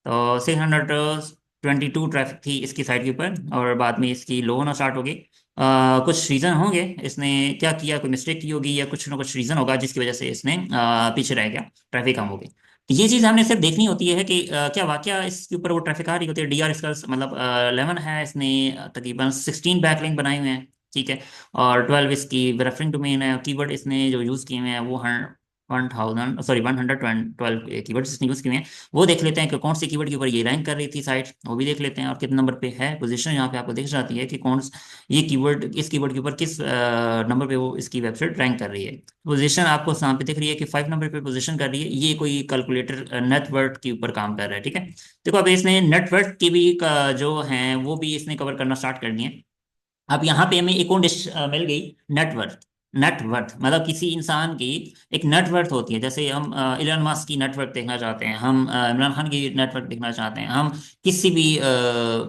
तो 622 ट्रैफिक थी इसकी साइट के ऊपर, और बाद में इसकी लो होना स्टार्ट हो गई। कुछ रीज़न होंगे, इसने क्या किया, कोई मिस्टेक की होगी, या कुछ ना कुछ रीज़न होगा जिसकी वजह से इसने पीछे रह गया, ट्रैफिक कम हो गई। तो ये चीज़ हमने सिर्फ देखनी होती है कि क्या वाकया इसके ऊपर वो ट्रैफिक आ रही होती है। डीआर इसका मतलब 11 है, इसने तकरीबन 16 बैकलिंक बनाए हुए हैं, ठीक है। और 12 इसकी रेफरिंग डोमेन है। कीवर्ड इसने जो यूज़ किए हुए हैं वो 112 कीवर्ड्स इसने यूज़ किए हैं। वो देख लेते हैं कि कौन सी कीवर्ड के ऊपर ये रैंक कर रही थी साइट, वो भी देख लेते हैं। और कितने नंबर पे है पोजीशन, यहाँ पे आपको दिख जाती है कि ये कीवर्ड, इस कीवर्ड के ऊपर किस नंबर पे वो इसकी वेबसाइट रैंक कर रही है। पोजीशन आपको यहाँ पे दिख रही है कि 5 नंबर पे पोजीशन कर रही है। ये कोई कैलकुलेटर नेटवर्थ के ऊपर काम कर रहा है, ठीक है। देखो अब इसने नेटवर्थ की भी जो है वो भी इसने कवर करना स्टार्ट कर दिए। अब यहाँ पे हमें एक और डिश मिल गई, नेटवर्थ। नेटवर्थ मतलब किसी इंसान की एक नेटवर्थ होती है। जैसे हम इलन मस्क की नेटवर्थ देखना चाहते हैं, हम इमरान खान की नेटवर्थ देखना चाहते हैं, हम किसी भी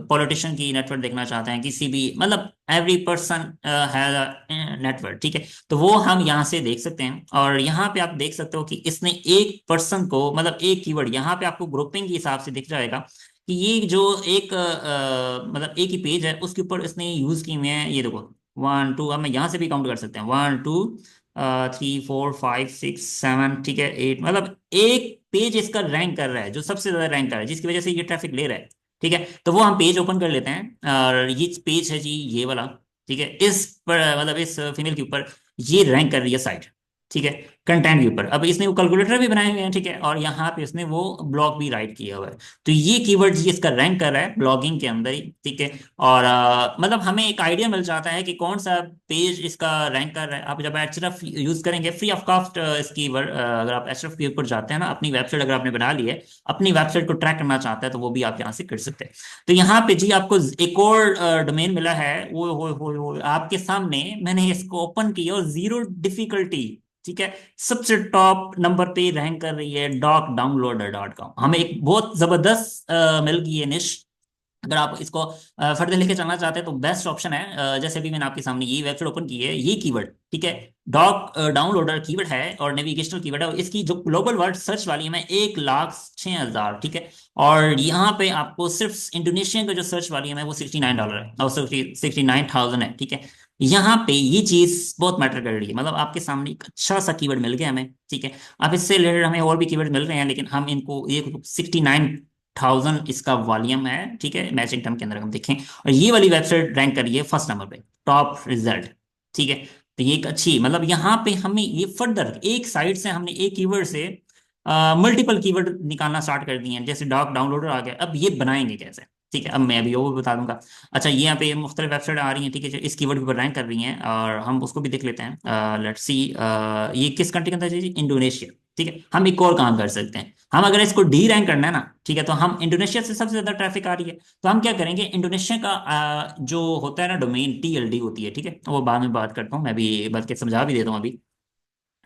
पॉलिटिशियन की नेटवर्थ देखना चाहते हैं, किसी भी मतलब एवरी पर्सन हैज नेटवर्थ, ठीक है। तो वो हम यहाँ से देख सकते हैं, और यहाँ पे आप देख सकते हो कि इसने एक पर्सन को मतलब एक कीवर्ड, यहाँ पे आपको ग्रुपिंग के हिसाब से दिख जाएगा कि ये जो एक मतलब एक ही पेज है उसके ऊपर इसने यूज किए हुए हैं। ये देखो 1 2, अब मैं यहाँ से भी काउंट कर सकते हैं, 1 2 3 4 5 6 7, ठीक है, 8, मतलब एक पेज इसका रैंक कर रहा है, जो सबसे ज्यादा रैंक कर रहा है, जिसकी वजह से ये ट्रैफिक ले रहा है, ठीक है। तो वो हम पेज ओपन कर लेते हैं, और ये पेज है जी ये वाला, ठीक है। इस पर मतलब इस फीमेल के ऊपर ये रैंक कर रही है साइट, ठीक है। कंटेंट के ऊपर अब इसने वो कैलकुलेटर भी बनाए हुए हैं, ठीक है, और यहाँ पे इसने वो ब्लॉग भी राइट किया हुआ है। तो ये कीवर्ड जी इसका रैंक कर रहा है ब्लॉगिंग के अंदर ही, ठीक है। और मतलब हमें एक आइडिया मिल जाता है कि कौन सा पेज इसका रैंक कर रहा है। आप जब एचरफ यूज करेंगे फ्री ऑफ कॉस्ट इसकी अगर आप एचरफ के ऊपर जाते हैं ना, अपनी वेबसाइट अगर आपने बना ली है, अपनी वेबसाइट को ट्रैक करना चाहता है, तो वो भी आप यहाँ से कर सकते हैं। तो यहाँ पे जी आपको एक और डोमेन मिला है, वो आपके सामने मैंने इसको ओपन किया और जीरो डिफिकल्टी, ठीक है, सबसे टॉप नंबर पे रैंक कर रही है docdownloader.com। हमें एक बहुत जबरदस्त मिल गई है निश। अगर आप इसको फर्दर लेके चलना चाहते हैं तो बेस्ट ऑप्शन है। जैसे भी मैंने आपके सामने ये वेबसाइट ओपन की है, ये कीवर्ड, ठीक है, डॉक डाउनलोडर कीवर्ड है और नेविगेशनल कीवर्ड है, और इसकी जो ग्लोबल वर्ड सर्च वाली है मैं 1,06,000, ठीक है। और यहाँ पे आपको सिर्फ इंडोनेशिया का जो सर्च वाली है मैं वो $69 है, और 69,000 है, ठीक है। यहाँ पे ये चीज बहुत मैटर कर रही है, मतलब आपके सामने एक अच्छा सा कीवर्ड मिल गया हमें, ठीक है। अब इससे रिलेटेड हमें और भी कीवर्ड मिल रहे हैं, लेकिन हम इनको ये 69,000 इसका वॉल्यूम है, ठीक है, मैचिंग टर्म के अंदर हम देखें, और ये वाली वेबसाइट रैंक करी है फर्स्ट नंबर पे, टॉप रिजल्ट, ठीक है। तो ये एक अच्छी, मतलब यहाँ पे हमें ये फर्दर एक साइड से हमने एक कीवर्ड से मल्टीपल कीवर्ड निकालना स्टार्ट कर दिए हैं। जैसे डॉक डाउनलोडर आ गया, अब ये बनाएंगे कैसे, ठीक है, अब मैं अभी वो भी बता दूंगा। अच्छा, ये यहाँ पे मुख्तलिफ वेबसाइट आ रही हैं, ठीक है, जो इस कीवर्ड के ऊपर रैंक कर रही हैं, और हम उसको भी देख लेते हैं। लेट्स सी, ये किस कंट्री के अंदर है जी? इंडोनेशिया, ठीक है। हम एक और काम कर सकते हैं, हम अगर इसको डी रैंक करना है ना, ठीक है, तो हम इंडोनेशिया से सबसे ज्यादा ट्रैफिक आ रही है, तो हम क्या करेंगे, इंडोनेशिया का जो होता है ना डोमेन, TLD होती है, ठीक है, तो वो बाद में बात करता हूँ, मैं भी बल्कि समझा भी देता हूँ अभी।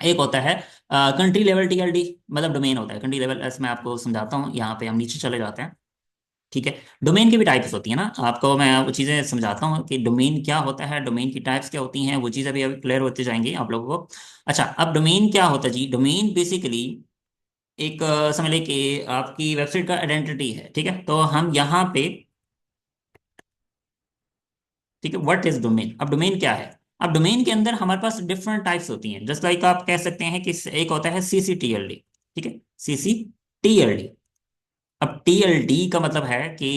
एक होता है कंट्री लेवल TLD, मतलब डोमेन होता है कंट्री लेवल, मैं आपको समझाता हूँ। यहाँ पे हम नीचे चले जाते हैं, ठीक है। डोमेन की भी टाइप्स होती है ना, आपको मैं वो चीज़ें समझाता हूँ कि डोमेन क्या होता है, डोमेन की टाइप्स क्या होती हैं, वो चीज़ अभी अभी क्लियर होती जाएंगी आप लोगों को। अच्छा, अब डोमेन क्या होता है जी? डोमेन बेसिकली एक समझ लें कि आपकी वेबसाइट का आइडेंटिटी है, ठीक है। तो हम यहाँ पे, ठीक है, व्हाट इज डोमेन? अब डोमेन क्या है? अब डोमेन के अंदर हमारे पास डिफरेंट टाइप्स होती हैं, जस्ट लाइक आप कह सकते हैं कि एक होता है CCTLD, ठीक है, CCTLD। अब TLD का मतलब है कि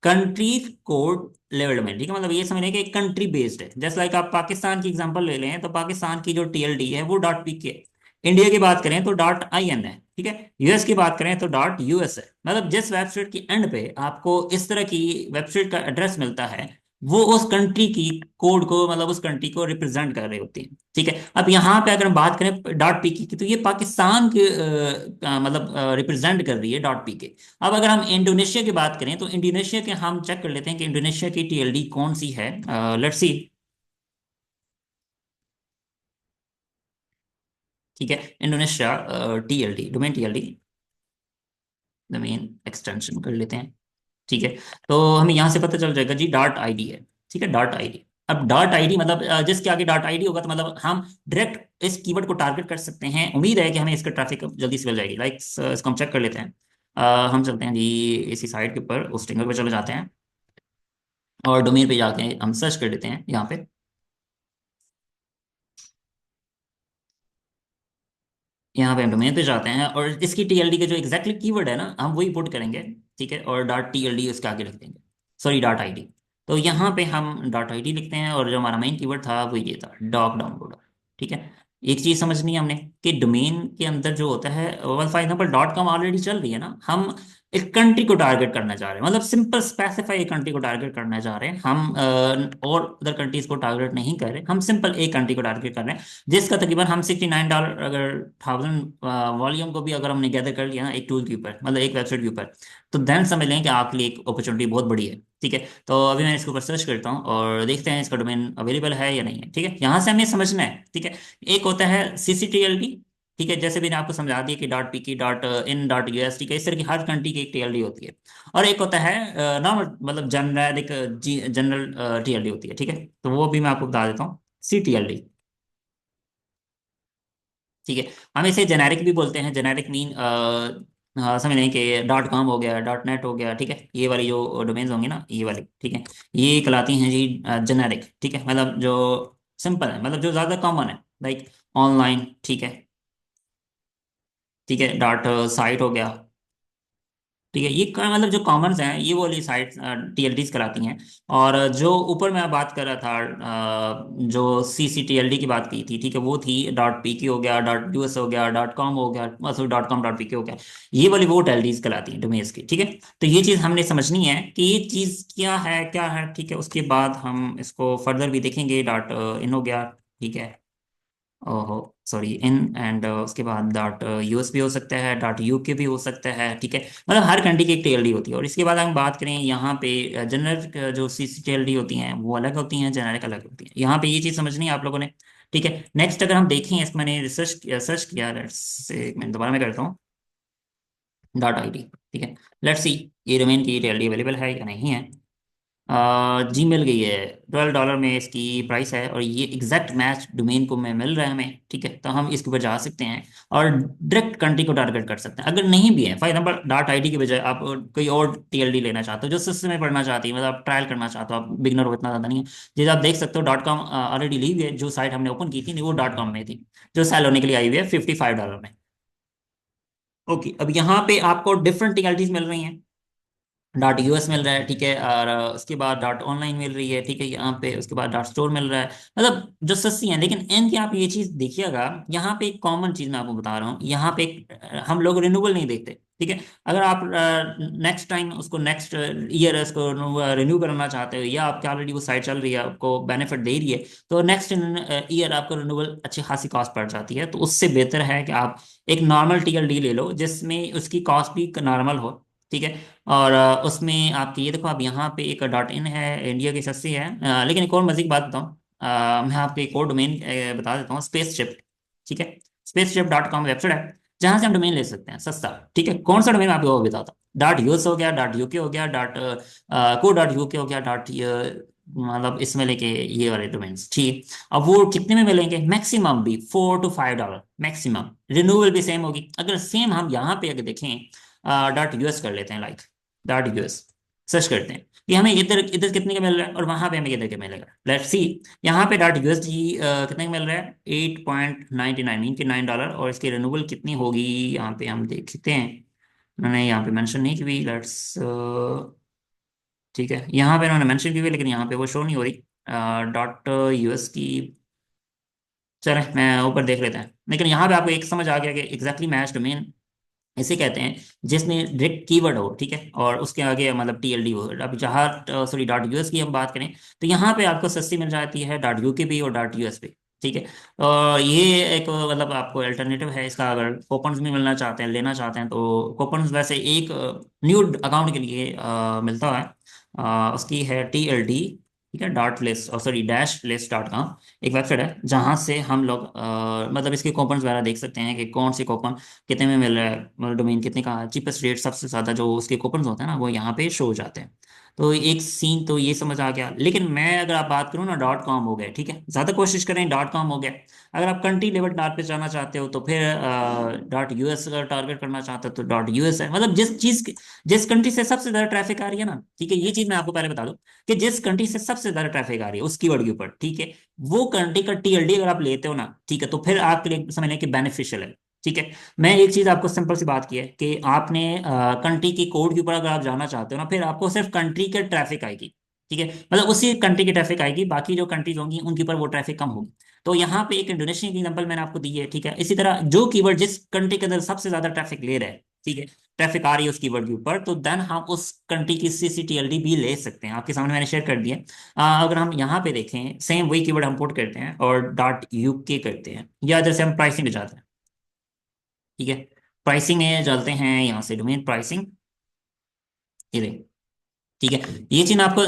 कंट्री कोड लेवल में, ठीक है, मतलब ये समझ लें कि कंट्री बेस्ड है। जैसे लाइक आप पाकिस्तान की एग्जांपल ले लें, तो पाकिस्तान की जो TLD है वो .pk है। इंडिया की बात करें तो .in है, ठीक है। US की बात करें तो .us है। मतलब जिस वेबसाइट की एंड पे आपको इस तरह की वेबसाइट का एड्रेस मिलता है, वो उस कंट्री की कोड को, मतलब उस कंट्री को रिप्रेजेंट कर रही होती है, ठीक है। अब यहाँ पे अगर हम बात करें .pk की, तो ये पाकिस्तान के मतलब रिप्रेजेंट कर रही है .pk। अब अगर हम इंडोनेशिया की बात करें, तो इंडोनेशिया के हम चेक कर लेते हैं कि इंडोनेशिया की TLD कौन सी है। लेट्स सी, ठीक है, Indonesia TLD, domain TLD, domain extension कर लेते हैं, ठीक है। तो हमें यहाँ से पता चल जाएगा जी .id है, ठीक है, .id। अब .id मतलब जिसके आगे .id होगा, तो मतलब हम डायरेक्ट इस कीवर्ड को टारगेट कर सकते हैं। उम्मीद है कि हमें इसका ट्रैफिक जल्दी से मिल जाएगी। लाइक इसको हम चेक कर लेते हैं। हम चलते हैं जी इसी साइट के ऊपर, उस स्टिंगर पे चले जाते हैं, और डोमेन पे जाके हम सर्च कर लेते हैं यहाँ पे। यहाँ पे हम डोमेन पे जाते हैं, और इसकी TLD के जो एग्जैक्टली कीवर्ड है ना, हम वही पुट करेंगे, ठीक है, और .TLD उसके आगे लिख देंगे, सॉरी .id। तो यहाँ पे हम .id लिखते हैं, और जो हमारा मेन कीवर्ड था वो ये था, डॉक डाउनलोडर, ठीक है। एक चीज समझनी है हमने कि डोमेन के अंदर जो होता है, फॉर एग्जाम्पल .com ऑलरेडी चल रही है ना, हम एक कंट्री को टारगेट करना चाह रहे हैं, मतलब सिंपल स्पेसिफाई एक कंट्री को टारगेट करना चाह रहे हैं हम, और अदर कंट्रीज को टारगेट नहीं कर रहे, हम सिंपल एक कंट्री को टारगेट कर रहे हैं, जिसका तकरीबन हम $69 अगर 1000 वॉल्यूम को भी अगर हमने गैदर कर लिया ना एक टूल के ऊपर, मतलब एक वेबसाइट के ऊपर, तो देन समझ लें कि आपके लिए एक अपॉर्चुनिटी बहुत बड़ी है, ठीक है। तो अभी मैं इसके ऊपर सर्च करता हूँ और देखते हैं इसका डोमेन अवेलेबल है या नहीं है, ठीक है। यहाँ से हमें समझना है, ठीक है। एक होता है CCTLD, ठीक है, जैसे मैंने आपको समझा दिया कि .pk .in .us, ठीक है, इस तरह की हर कंट्री की एक TLD होती है। और एक होता है नॉर्मल, मतलब जनरल जनरल TLD होती है, ठीक है, तो वो भी मैं आपको बता देता हूँ, CTLD, ठीक है। हम इसे जेनेरिक भी बोलते हैं, जेनेरिक मीन समझ लें कि .com हो गया, .net हो गया, ठीक है, ये वाली जो डोमेन्स होंगी ना, ये वाली, ठीक है, ये कहलाती हैं जी जेनेरिक, ठीक है, मतलब जो सिंपल है, मतलब जो ज़्यादा कॉमन है, लाइक ऑनलाइन, ठीक है, ठीक है, डॉट साइट हो गया, ठीक है, ये मतलब जो कॉमन्स हैं ये वो वाली साइट टीएलडीज कराती हैं। और जो ऊपर मैं बात कर रहा था, जो सीसीटीएलडी की बात की थी, ठीक है, वो थी डॉट पीके हो गया, डॉट यूएस हो गया, डॉट कॉम हो गया, sorry dot com dot PK हो गया। ये वाली वो टेलडीज कराती हैं डोमेन्स की, ठीक है। तो ये चीज़ हमने समझनी है कि ये चीज़ क्या है, ठीक है। उसके बाद हम इसको फर्दर भी देखेंगे। डॉट इन हो गया, ठीक है। ओहो, सॉरी, इन एंड उसके बाद डॉट यूएस भी हो सकता है, डॉट यूके भी हो सकता है, ठीक है। मतलब हर कंट्री की एक टीएलडी होती है। और इसके बाद हम बात करें यहाँ पे जनरल जो सीसीटीएलडी होती हैं वो अलग होती हैं, जेनेरिक अलग होती हैं। यहाँ पे ये चीज़ समझनी है आप लोगों ने, ठीक है। नेक्स्ट अगर हम देखें, इसको मैंने सर्च किया, लेट्स एक मिनट दोबारा मैं करता हूँ। डॉट आईडी, ठीक है। लेट्स सी ये डोमेन की टीएलडी अवेलेबल है या नहीं है। जी मिल गई है। $12 में इसकी प्राइस है, और ये एग्जैक्ट मैच डोमेन को में मिल रहा है हमें, ठीक है। तो हम इसके ऊपर जा सकते हैं और डायरेक्ट कंट्री को टारगेट कर सकते हैं। अगर नहीं भी है, फॉर एग्जांपल डॉट आईडी की बजाय आप कोई और टीएलडी लेना चाहते हो जो सिस्टम में पढ़ना चाहती है, मतलब आप ट्रायल करना चाहते हो, आप बिगनर हो, इतना ज़्यादा नहीं है। जैसे आप देख सकते हो डॉट कॉम ऑलरेडी ली हुई है, जो साइट हमने ओपन की थी वो डॉट कॉम में थी, जो सेल होने के लिए आई हुई है $55 में। ओके, अब यहाँ पे आपको डिफरेंट टीएलडीज मिल रही हैं। डॉट यूएस मिल रहा है, ठीक है। और उसके बाद डॉट ऑनलाइन मिल रही है, ठीक है, यहाँ पे। उसके बाद डॉट स्टोर मिल रहा है, मतलब जो सस्ती हैं। लेकिन इनकी आप ये चीज़ देखिएगा, यहाँ पे एक कॉमन चीज़ मैं आपको बता रहा हूँ। यहाँ पे हम लोग रिन्यूअल नहीं देखते, ठीक है। अगर आप नेक्स्ट टाइम उसको नेक्स्ट ईयर उसको रिन्यू कराना चाहते हो, या आपकी ऑलरेडी वो साइट चल रही है, आपको बेनिफिट दे रही है, तो नेक्स्ट ईयर आपको रिन्यूअल अच्छी खासी कॉस्ट पड़ जाती है। तो उससे बेहतर है कि आप एक नॉर्मल टीएलडी ले लो जिसमें उसकी कॉस्ट भी नॉर्मल हो, ठीक है। और उसमें आपकी ये देखो, आप यहाँ पे एक डॉट इन है, इंडिया की सस्ती है। लेकिन एक और मजे की बात बताऊँ, मैं आपको एक और डोमेन बता देता हूँ, स्पेसशिप, ठीक है। spaceship.com वेबसाइट है जहाँ से हम डोमेन ले सकते हैं सस्ता, ठीक है। कौन सा डोमेन मैं आपको वो बताता हूँ। डॉट यूएस हो गया, डॉट यूके हो गया, डॉट को डॉट यूके हो गया, डॉट मतलब इसमें लेके ये वाले डोमेन्स, ठीक। अब वो कितने में मिलेंगे, मैक्सिमम भी $4 to $5 मैक्सिमम। रिन्यूअल भी सेम होगी। अगर सेम हम यहाँ पे अगर देखें, डॉट यूएस कर लेते हैं, लाइक डॉट यूएस सर्च करते हैं कि हमें इधर इधर कितने का मिल रहा है, और वहां पे हमें कितने का मिलेगा। लेट्स सी, यहाँ पे डॉट यूएसडी कितने का मिल रहा है, 8.99 मीन के $9। और इसकी रिन्यूअल कितनी होगी, यहाँ पे हम देख सकते हैं। उन्होंने यहाँ पे मेंशन नहीं की हुई, लेट्स, ठीक है, यहाँ पे उन्होंने मेंशन की हुई लेकिन यहाँ पे वो शो नहीं हो रही डॉट यूएस की। चले मैं ऊपर देख लेते हैं। लेकिन यहाँ पे आपको एक समझ आ गया कि एग्जैक्टली मैच डोमेन इसे कहते हैं जिसमें डायरेक्ट कीवर्ड हो, ठीक है, और उसके आगे मतलब टीएलडी हो। अब जहाँ सॉरी डॉट यूएस की हम बात करें, तो यहाँ पे आपको सस्ती मिल जाती है डॉट यूके भी और डॉट यूएस भी, ठीक है। और ये एक मतलब आपको अल्टरनेटिव है इसका। अगर कूपन्स भी मिलना चाहते हैं, लेना चाहते हैं, तो कूपन्स वैसे एक न्यू अकाउंट के लिए मिलता है। उसकी है टीएलडी, ठीक है, डॉट लिस्ट और sorry dash list dot com. एक वेबसाइट है जहाँ से हम लोग मतलब इसके कूपन्स वगैरह देख सकते हैं कि कौन से कूपन कितने में मिल रहा है, मतलब डोमेन कितने का चीपेस्ट रेट, सबसे ज़्यादा जो उसके कूपन होते हैं ना वो यहाँ पे शो हो जाते हैं। तो एक सीन तो ये समझ आ गया। लेकिन मैं अगर आप बात करूँ ना, डॉट कॉम हो गया, ठीक है, ज़्यादा कोशिश करें डॉट कॉम हो गया। अगर आप कंट्री लेवल डॉट पे जाना चाहते हो तो फिर डॉट यूएस अगर टारगेट करना चाहते हो तो डॉट यूएस है। मतलब जिस कंट्री से सबसे ज़्यादा ट्रैफिक आ रही है ना, ठीक है, ये चीज़ मैं आपको पहले बता दूं कि जिस कंट्री से सबसे ज़्यादा ट्रैफिक आ रही है उस कीवर्ड के ऊपर, ठीक है, वो कंट्री का टीएलडी अगर आप लेते हो ना, ठीक है, तो फिर आपके लिए समझ लें कि बेनिफिशियल है, ठीक है। मैं एक चीज आपको सिंपल सी बात की है कि आपने कंट्री की कोड के ऊपर अगर आप जाना चाहते हो ना, फिर आपको सिर्फ कंट्री के ट्रैफिक आएगी, ठीक है। मतलब उसी कंट्री की ट्रैफिक आएगी, बाकी जो कंट्रीज होंगी उनके ऊपर वो ट्रैफिक कम होगी। तो यहाँ पे एक इंडोनेशिया की एग्जांपल मैंने आपको दी है, ठीक है। इसी तरह जो कीवर्ड जिस कंट्री के अंदर सबसे ज्यादा ट्रैफिक ले रहा है, ठीक है, ट्रैफिक आ रही है उस कीवर्ड के ऊपर, तो देन हम उस कंट्री की सीसीटीएलडी भी ले सकते हैं। आपके सामने मैंने शेयर कर दिया। अगर हम यहाँ पे देखें, सेम वही कीवर्ड हम पुट करते हैं और डॉट यूके करते हैं, या जैसे हम प्राइसिंग पे जाते हैं, ठीक है। प्राइसिंग में चलते हैं, यहाँ से डोमेन प्राइसिंग, ये देख, ठीक है। ये चीज मैं आपको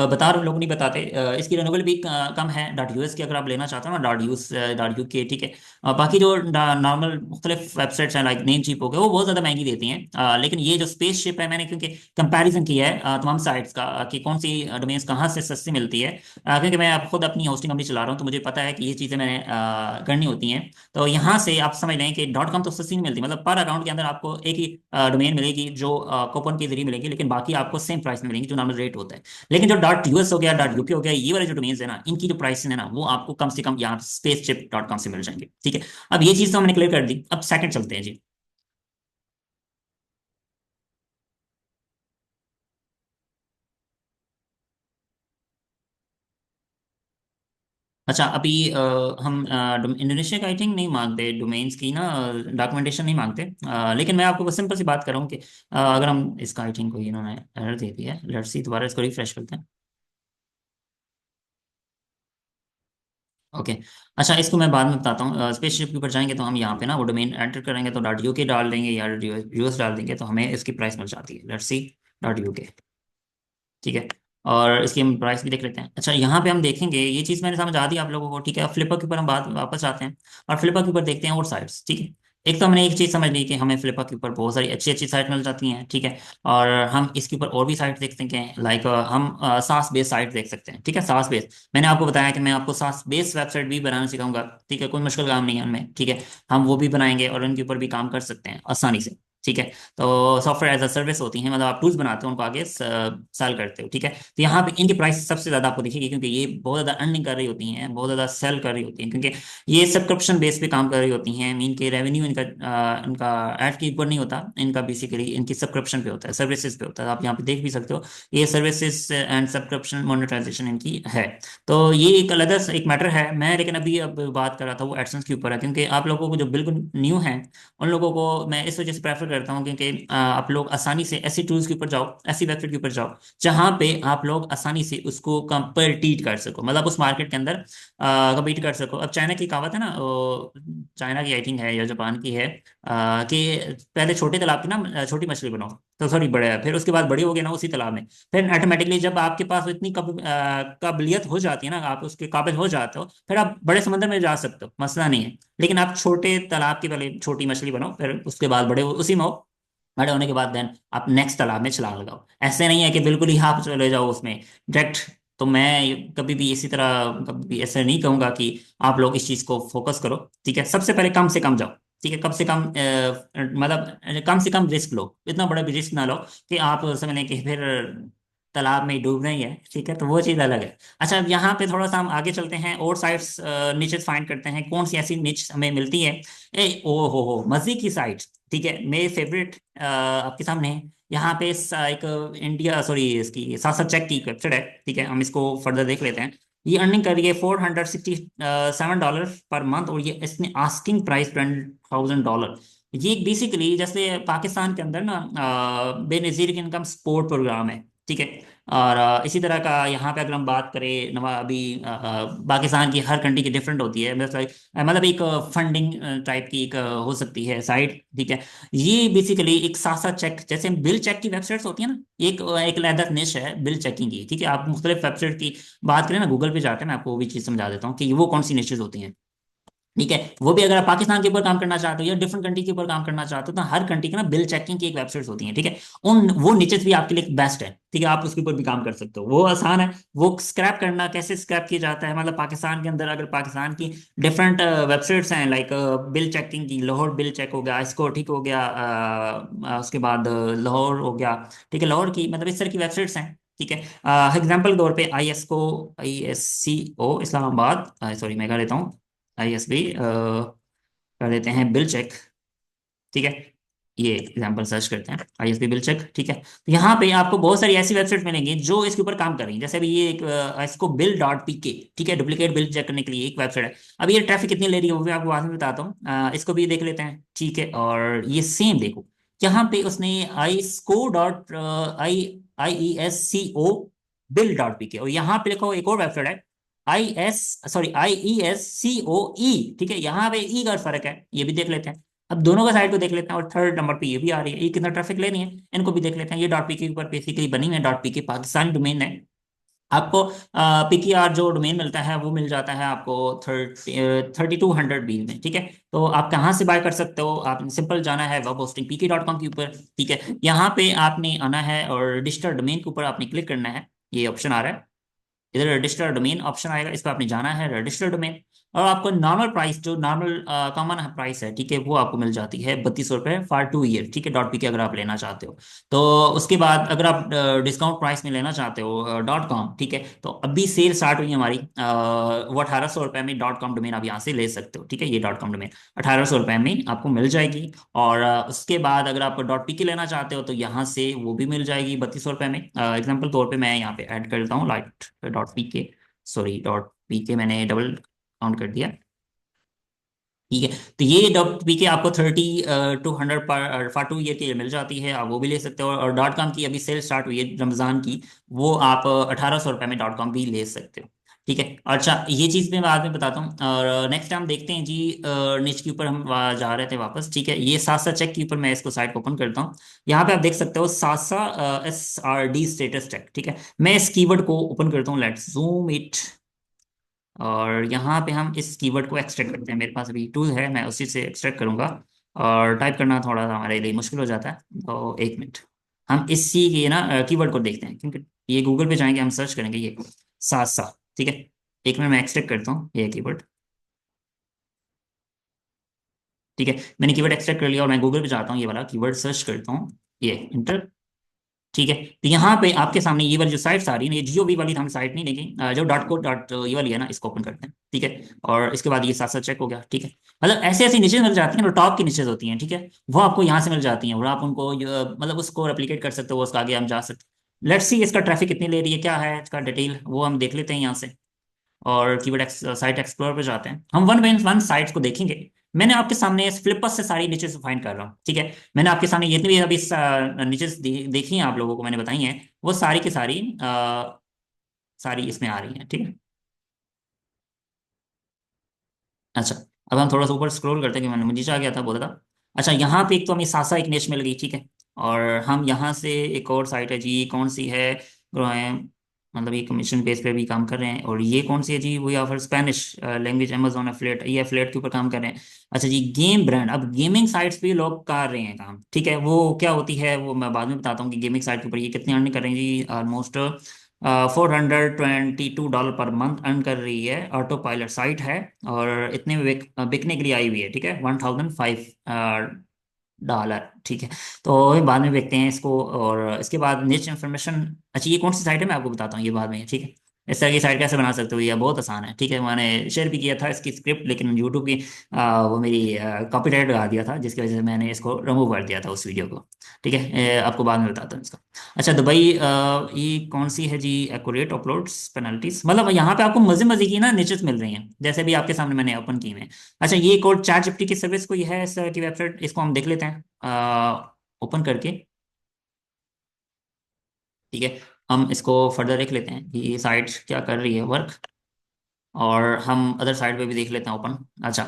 बता रहा हूँ, लोग नहीं बताते। इसकी रिन्यूअल भी कम है डॉट यूएस की, अगर आप लेना चाहते हो ना, डॉट यूएस डॉट यूके, ठीक है। बाकी जो नॉर्मल मुख्तलिफ वेबसाइट्स हैं, लाइक नेम चीप हो गए, वो बहुत ज़्यादा महंगी देती हैं। लेकिन ये जो स्पेस शिप है, मैंने क्योंकि कंपैरिजन किया है तमाम साइट्स का कि कौन सी डोमेन्स कहाँ से सस्ती मिलती है। क्योंकि मैं अब खुद अपनी होस्टिंग कंपनी चला रहा हूँ, तो मुझे पता है कि ये चीज़ें मैंने करनी होती हैं। तो यहाँ से आप समझ लें कि डॉट कॉम तो सस्ती नहीं मिलती, मतलब पर अकाउंट के अंदर आपको एक ही डोमेन मिलेगी जो कूपन के जरिए मिलेगी, लेकिन बाकी आपको सेम प्राइस में मिलेंगी जो नॉर्मल रेट होता है। लेकिन जो डॉट यूएस हो गया, डॉट यूके हो गया, ये वाले जो डोमेन्स है ना, इनकी जो प्राइस है ना, वो आपको कम से कम यहाँ spaceship.com से मिल जाएंगे, ठीक है। अब ये चीज़ तो हमने क्लियर कर दी। अब सेकंड चलते हैं जी। अच्छा, अभी हम इंडोनेशिया का आई थिंक नहीं मांगते डोमेन्स की ना, डॉक्यूमेंटेशन नहीं मांगते। लेकिन मैं आपको बस सिंपल सी बात कर रहा हूँ कि अगर हम इसका आई थिंक कोई इन्होंने एरर दे दिया है, लेट्स सी दोबारा इसको रिफ्रेश करते हैं। ओके। अच्छा, इसको मैं बाद में बताता हूँ। स्पेसशिप के ऊपर जाएंगे तो हम यहाँ पे ना वो डोमेन एंटर करेंगे तो डॉट यूके डाल देंगे या यूएस डाल देंगे तो हमें इसकी प्राइस मिल जाती है, लेट्स सी डॉट यूके। ठीक है। और इसकी हम प्राइस भी देख लेते हैं। अच्छा, यहाँ पे हम देखेंगे, ये चीज़ मैंने समझ आ दी आप लोगों को। ठीक है, अब फ्लिपा के ऊपर हम बात वापस आते हैं और फ्लिपा के ऊपर देखते हैं और साइट्स। ठीक है। एक तो हमने एक चीज़ समझ ली कि हमें फ्लिपा के ऊपर बहुत सारी अच्छी अच्छी साइट मिल जाती हैं। ठीक है। और हम इसके ऊपर और भी साइट देख सकते हैं, लाइक हम सास बेस साइट देख सकते हैं। ठीक है, सास बेस मैंने आपको बताया कि मैं आपको सास बेस वेबसाइट भी बनाना सिखाऊंगा। ठीक है, कोई मुश्किल काम नहीं है उनमें। ठीक है, हम वो भी बनाएंगे और उनके ऊपर भी काम कर सकते हैं आसानी से। ठीक है। तो सॉफ्टवेयर एज अ सर्विस होती हैं, मतलब आप टूल्स बनाते हो उनको आगे सेल करते हो। ठीक है। तो यहाँ पे इनकी प्राइस सबसे ज्यादा आपको दिखेगी क्योंकि ये बहुत ज्यादा अर्निंग कर रही होती हैं, बहुत ज्यादा सेल कर रही होती हैं, क्योंकि ये सब्सक्रिप्शन बेस पे काम कर रही होती हैं। मीन के रेवेन्यू इनका इनका ऐड के ऊपर नहीं होता, इनका बेसिकली इनकी सब्सक्रिप्शन पे होता है, सर्विसेज पे होता है। आप यहाँ पे देख भी सकते हो, ये सर्विसेज एंड सब्सक्रिप्शन मोनेटाइजेशन इनकी है। तो ये एक अलग एक मैटर है। मैं लेकिन अभी अब बात कर रहा था वो एडसेंस के ऊपर है, क्योंकि आप लोगों को जो बिल्कुल न्यू है उन लोगों को मैं इस वजह से प्रेफर करता हूँ क्योंकि आप लोग आसानी से ऐसी टूल्स के ऊपर जाओ, ऐसी वेबसाइट के ऊपर जाओ जहाँ पे आप लोग आसानी से उसको कंपीट कर सको, मतलब उस मार्केट के अंदर compete कर सको। अब चाइना की कहावत है ना, चाइना की आई थिंक है या जापान की है, कि पहले छोटे तालाब की ना छोटी मछली बनाओ तो सॉरी बड़े, फिर उसके बाद बड़ी हो गई ना उसी तालाब में, फिर ऑटोमेटिकली जब आपके पास इतनी काबिलियत हो जाती है ना, आप उसके काबिल हो जाते हो, फिर आप बड़े समंदर में जा सकते हो, मसला नहीं है। लेकिन आप छोटे तालाब की पहले छोटी मछली बनो, फिर उसके बाद बड़े उसी में हो। बड़े होने के बाद देन आप नेक्स्ट तालाब में छलांग लगाओ। ऐसे नहीं है कि बिल्कुल ही आप चले जाओ उसमें डायरेक्ट। तो मैं कभी भी इसी तरह कभी भी ऐसे नहीं कहूंगा कि आप लोग इस चीज को फोकस करो। ठीक है, सबसे पहले कम से कम जाओ। ठीक है, कम से कम मतलब कम से कम रिस्क लो, इतना बड़ा भी रिस्क ना लो कि आप समझ लें कि फिर तालाब में ही डूबना ही है। ठीक है, तो वो चीज़ अलग है। अच्छा, अब यहाँ पे थोड़ा सा हम आगे चलते हैं और साइट्स निचेस फाइंड करते हैं, कौन सी ऐसी निच हमें मिलती है। ओ हो मजे की साइट। ठीक है, मेरे फेवरेट आपके सामने है। यहाँ पे एक इंडिया सॉरी इसकी सासा चेक की वेबसाइट है। ठीक है, हम इसको फर्दर देख लेते हैं। ये अर्निंग कर रही है $467 पर मंथ, और ये इसने आस्किंग प्राइस $20,000। ये बेसिकली जैसे पाकिस्तान के अंदर ना बेनज़ीर इनकम सपोर्ट प्रोग्राम है। ठीक है। और इसी तरह का यहाँ पे अगर हम बात करें नवा अभी पाकिस्तान की हर कंट्री की डिफरेंट होती है, मतलब एक फंडिंग टाइप की एक हो सकती है साइट। ठीक है। ये बेसिकली एक सासा चेक, जैसे बिल चेक की वेबसाइट्स होती है ना, एक एक अलग निश है बिल चेकिंग की। ठीक है, आप मुख्तलिफ वेबसाइट की बात करें ना, गूगल पे जाकर मैं आपको वो भी चीज़ समझा देता हूँ कि वो कौन सी निशेज होती हैं। ठीक है, वो भी अगर आप पाकिस्तान के ऊपर काम करना चाहते हो या डिफरेंट कंट्री के ऊपर काम करना चाहते हो तो हर कंट्री की ना बिल चेकिंग की एक वेबसाइट्स होती हैं। ठीक है, उन वो नीचेस भी आपके लिए बेस्ट है। ठीक है, आप उसके ऊपर भी काम कर सकते हो, वो आसान है। वो स्क्रैप करना कैसे स्क्रैप किया जाता है, मतलब पाकिस्तान के अंदर अगर पाकिस्तान की डिफरेंट वेबसाइट्स हैं, लाइक बिल चेकिंग की लाहौर बिल चेक हो गया, इसको ठीक हो गया, उसके बाद लाहौर हो गया। ठीक है, लाहौर की मतलब इस तरह की वेबसाइट्स हैं। ठीक है, एग्जाम्पल के तौर पे ISCO इस्लामाबाद, सॉरी मैं कर देता हूँ ISB कर देते हैं बिल चेक। ठीक है, ये एग्जांपल सर्च करते हैं ISB बिल चेक। ठीक है, तो यहाँ पे आपको बहुत सारी ऐसी वेबसाइट मिलेंगी जो इसके ऊपर काम कर रही हैं। जैसे अभी ये एक इसको bill.pk, ठीक है, डुप्लीकेट बिल चेक करने के लिए एक वेबसाइट है। अब ये ट्रैफिक कितनी ले रही है वो भी आपको बाद में बताता हूँ। इसको भी देख लेते हैं। ठीक है, और ये सेम देखो, यहाँ पे उसने ISCO और यहाँ पे लिखो एक और वेबसाइट है IESCOE। ठीक है, यहाँ पे ई का फर्क है, ये भी देख लेते हैं। अब दोनों का साइड को देख लेते हैं और थर्ड नंबर पे ये भी आ रही है, ये कितना ट्रैफिक ले रही है, इनको भी देख लेते हैं। ये डॉट पी के ऊपर बेसिकली बनी हुई है, डॉट पी के पाकिस्तानी डोमेन है। आपको PKR जो डोमेन मिलता है वो मिल जाता है आपको 3200 बी में। ठीक है, तो आप कहाँ से बाय कर सकते हो, आप सिंपल जाना है वेब होस्टिंग PK.com के ऊपर। ठीक है, यहाँ पे आपने आना है और रजिस्टर डोमेन के ऊपर आपने क्लिक करना है, ये ऑप्शन आ रहा है इधर रजिस्टर डोमेन ऑप्शन आएगा, इस पर आपने जाना है रजिस्टर डोमेन। और आपको नॉर्मल प्राइस जो नॉर्मल कॉमन प्राइस है, ठीक है, वो आपको मिल जाती है ₹32 फॉर 2 ईयर। ठीक है, डॉट पी के अगर आप लेना चाहते हो तो उसके बाद अगर आप डिस्काउंट प्राइस में लेना चाहते हो .com, ठीक है, तो अभी सेल स्टार्ट हुई है हमारी, वो ₹1800 में .com डोमेन आप यहाँ से ले सकते हो। ठीक है, ये .com डोमेन ₹1800 में आपको मिल जाएगी। और उसके बाद अगर आप डॉट पी के लेना चाहते हो तो यहाँ से वो भी मिल जाएगी ₹3200 में। एग्जाम्पल तौर पे मैं यहाँ पे ऐड करता हूँ लाइट .pk, सॉरी पीके मैंने डबल काउंट कर दिया। ठीक है, तो ये डॉट पी के आपको 30 to 100 पर 2 ईयर की मिल जाती है, आप वो भी ले सकते हो। और डॉट कॉम की अभी सेल स्टार्ट हुई है रमजान की, वो आप 1800 रुपये में डॉट कॉम भी ले सकते हो। ठीक है, अच्छा ये चीज़ मैं बाद में बताता हूँ। और नेक्स्ट हम देखते हैं जी, निच के ऊपर हम जा रहे थे वापस। ठीक है, ये सासा चेक के ऊपर मैं इसको साइट को ओपन करता हूँ। यहाँ पे आप देख सकते हो सासा SRD स्टेटस चेक। ठीक है, मैं इस कीवर्ड को ओपन करता हूँ, लेट्स जूम इट। और यहाँ पे हम इस कीवर्ड को एक्सट्रैक्ट करते हैं, मेरे पास अभी टूल है, मैं उसी से एक्सट्रैक्ट करूंगा। और टाइप करना थोड़ा सा हमारे लिए मुश्किल हो जाता है, तो 1 मिनट। हम इसी के ना कीवर्ड को देखते हैं, क्योंकि ये गूगल पे जाएंगे, हम सर्च करेंगे ये सा सा। ठीक है, 1 मिनट मैं एक्सट्रैक्ट करता हूँ ये कीवर्ड। ठीक है, मैंने कीवर्ड एक्सट्रैक्ट कर लिया और मैं गूगल पे जाता हूँ, ये वाला कीवर्ड सर्च करता हूँ, ये इंटर। ठीक है, तो यहाँ पे आपके सामने ये वाली जो साइट्स आ रही है ना, ये जियो वी वाली तो हम साइट नहीं देंगे, जो डॉट को डॉट ये वाली है ना, इसको ओपन करते हैं। ठीक है, और इसके बाद ये साथ साथ चेक हो गया। ठीक है, मतलब ऐसे ऐसी नीचे मिल जाती हैं, जो टॉप की नीचे होती हैं। ठीक है, वो आपको यहाँ से मिल जाती हैं, और आप उनको मतलब उसको रेप्लिकेट कर सकते हो, उसका आगे हम जा सकते हैं। लेट्स सी इसका ट्रैफिक कितनी ले रही है, क्या है इसका डिटेल, वो हम देख लेते हैं यहाँ से। और कीवर्ड साइट एक्सप्लोर पे जाते हैं, हम वन बाय वन साइट्स को देखेंगे। मैंने आपके सामने इस फ्लिपर्स से सारी नीचे से फाइंड कर रहा हूँ। ठीक है, मैंने आपके सामने जितनी भी अभी नीचे से देखी हैं, आप लोगों को मैंने बताई हैं, वो सारी की सारी सारी इसमें आ रही हैं। ठीक है, अच्छा अब हम थोड़ा सा ऊपर स्क्रॉल करते हैं, कि मैंने नीचे आ गया था बोला था। अच्छा, यहाँ पे एक तो हमें सासा एक निश मिल गई। ठीक है, और हम यहाँ से एक और साइट है जी, कौन सी है, मतलब ये कमीशन बेस पे भी काम कर रहे हैं। और ये कौन सी है जी, वही offer Spanish language Amazon affiliate, ये एफिलिएट के ऊपर काम कर रहे हैं। अच्छा जी, गेम ब्रांड, अब गेमिंग साइट्स पे लोग कर रहे हैं काम। ठीक है, वो क्या होती है वो मैं बाद में बताता हूँ, कि गेमिंग साइट के ऊपर ये कितनी अर्निंग कर रहे हैं जी। ऑलमोस्ट $422 पर मंथ अर्न कर रही है, ऑटो पायलट साइट है। और इतने में बिकने के लिए आई हुई है। ठीक है, $1005। ठीक है, तो ये बाद में देखते हैं इसको। और इसके बाद निच इन्फॉर्मेशन, अच्छा ये कौन सी साइट है मैं आपको बताता हूँ ये बाद में। ठीक है, इस तरह की साइट कैसे बना सकते हो, ये बहुत आसान है। ठीक है, मैंने शेयर भी किया था इसकी स्क्रिप्ट, लेकिन यूट्यूब की वो मेरी कॉपीराइट लगा दिया था, जिसकी वजह से मैंने इसको रिमूव कर दिया था उस वीडियो को। ठीक है, आपको बाद में बताता हूँ इसका। अच्छा दुबई, ये कौन सी है जी, एक्यूरेट अपलोड्स पेनल्टीज, मतलब यहाँ पे आपको मजे मजे की ना निचेस मिल रही हैं, जैसे भी आपके सामने मैंने ओपन की में। अच्छा, ये कोड चैट जीपीटी की सर्विस कोई है इस की वेबसाइट, इसको हम देख लेते हैं ओपन करके। ठीक है, हम इसको फर्दर देख लेते हैं कि ये साइट क्या कर रही है वर्क। और हम अदर साइड पे भी देख लेते हैं ओपन। अच्छा,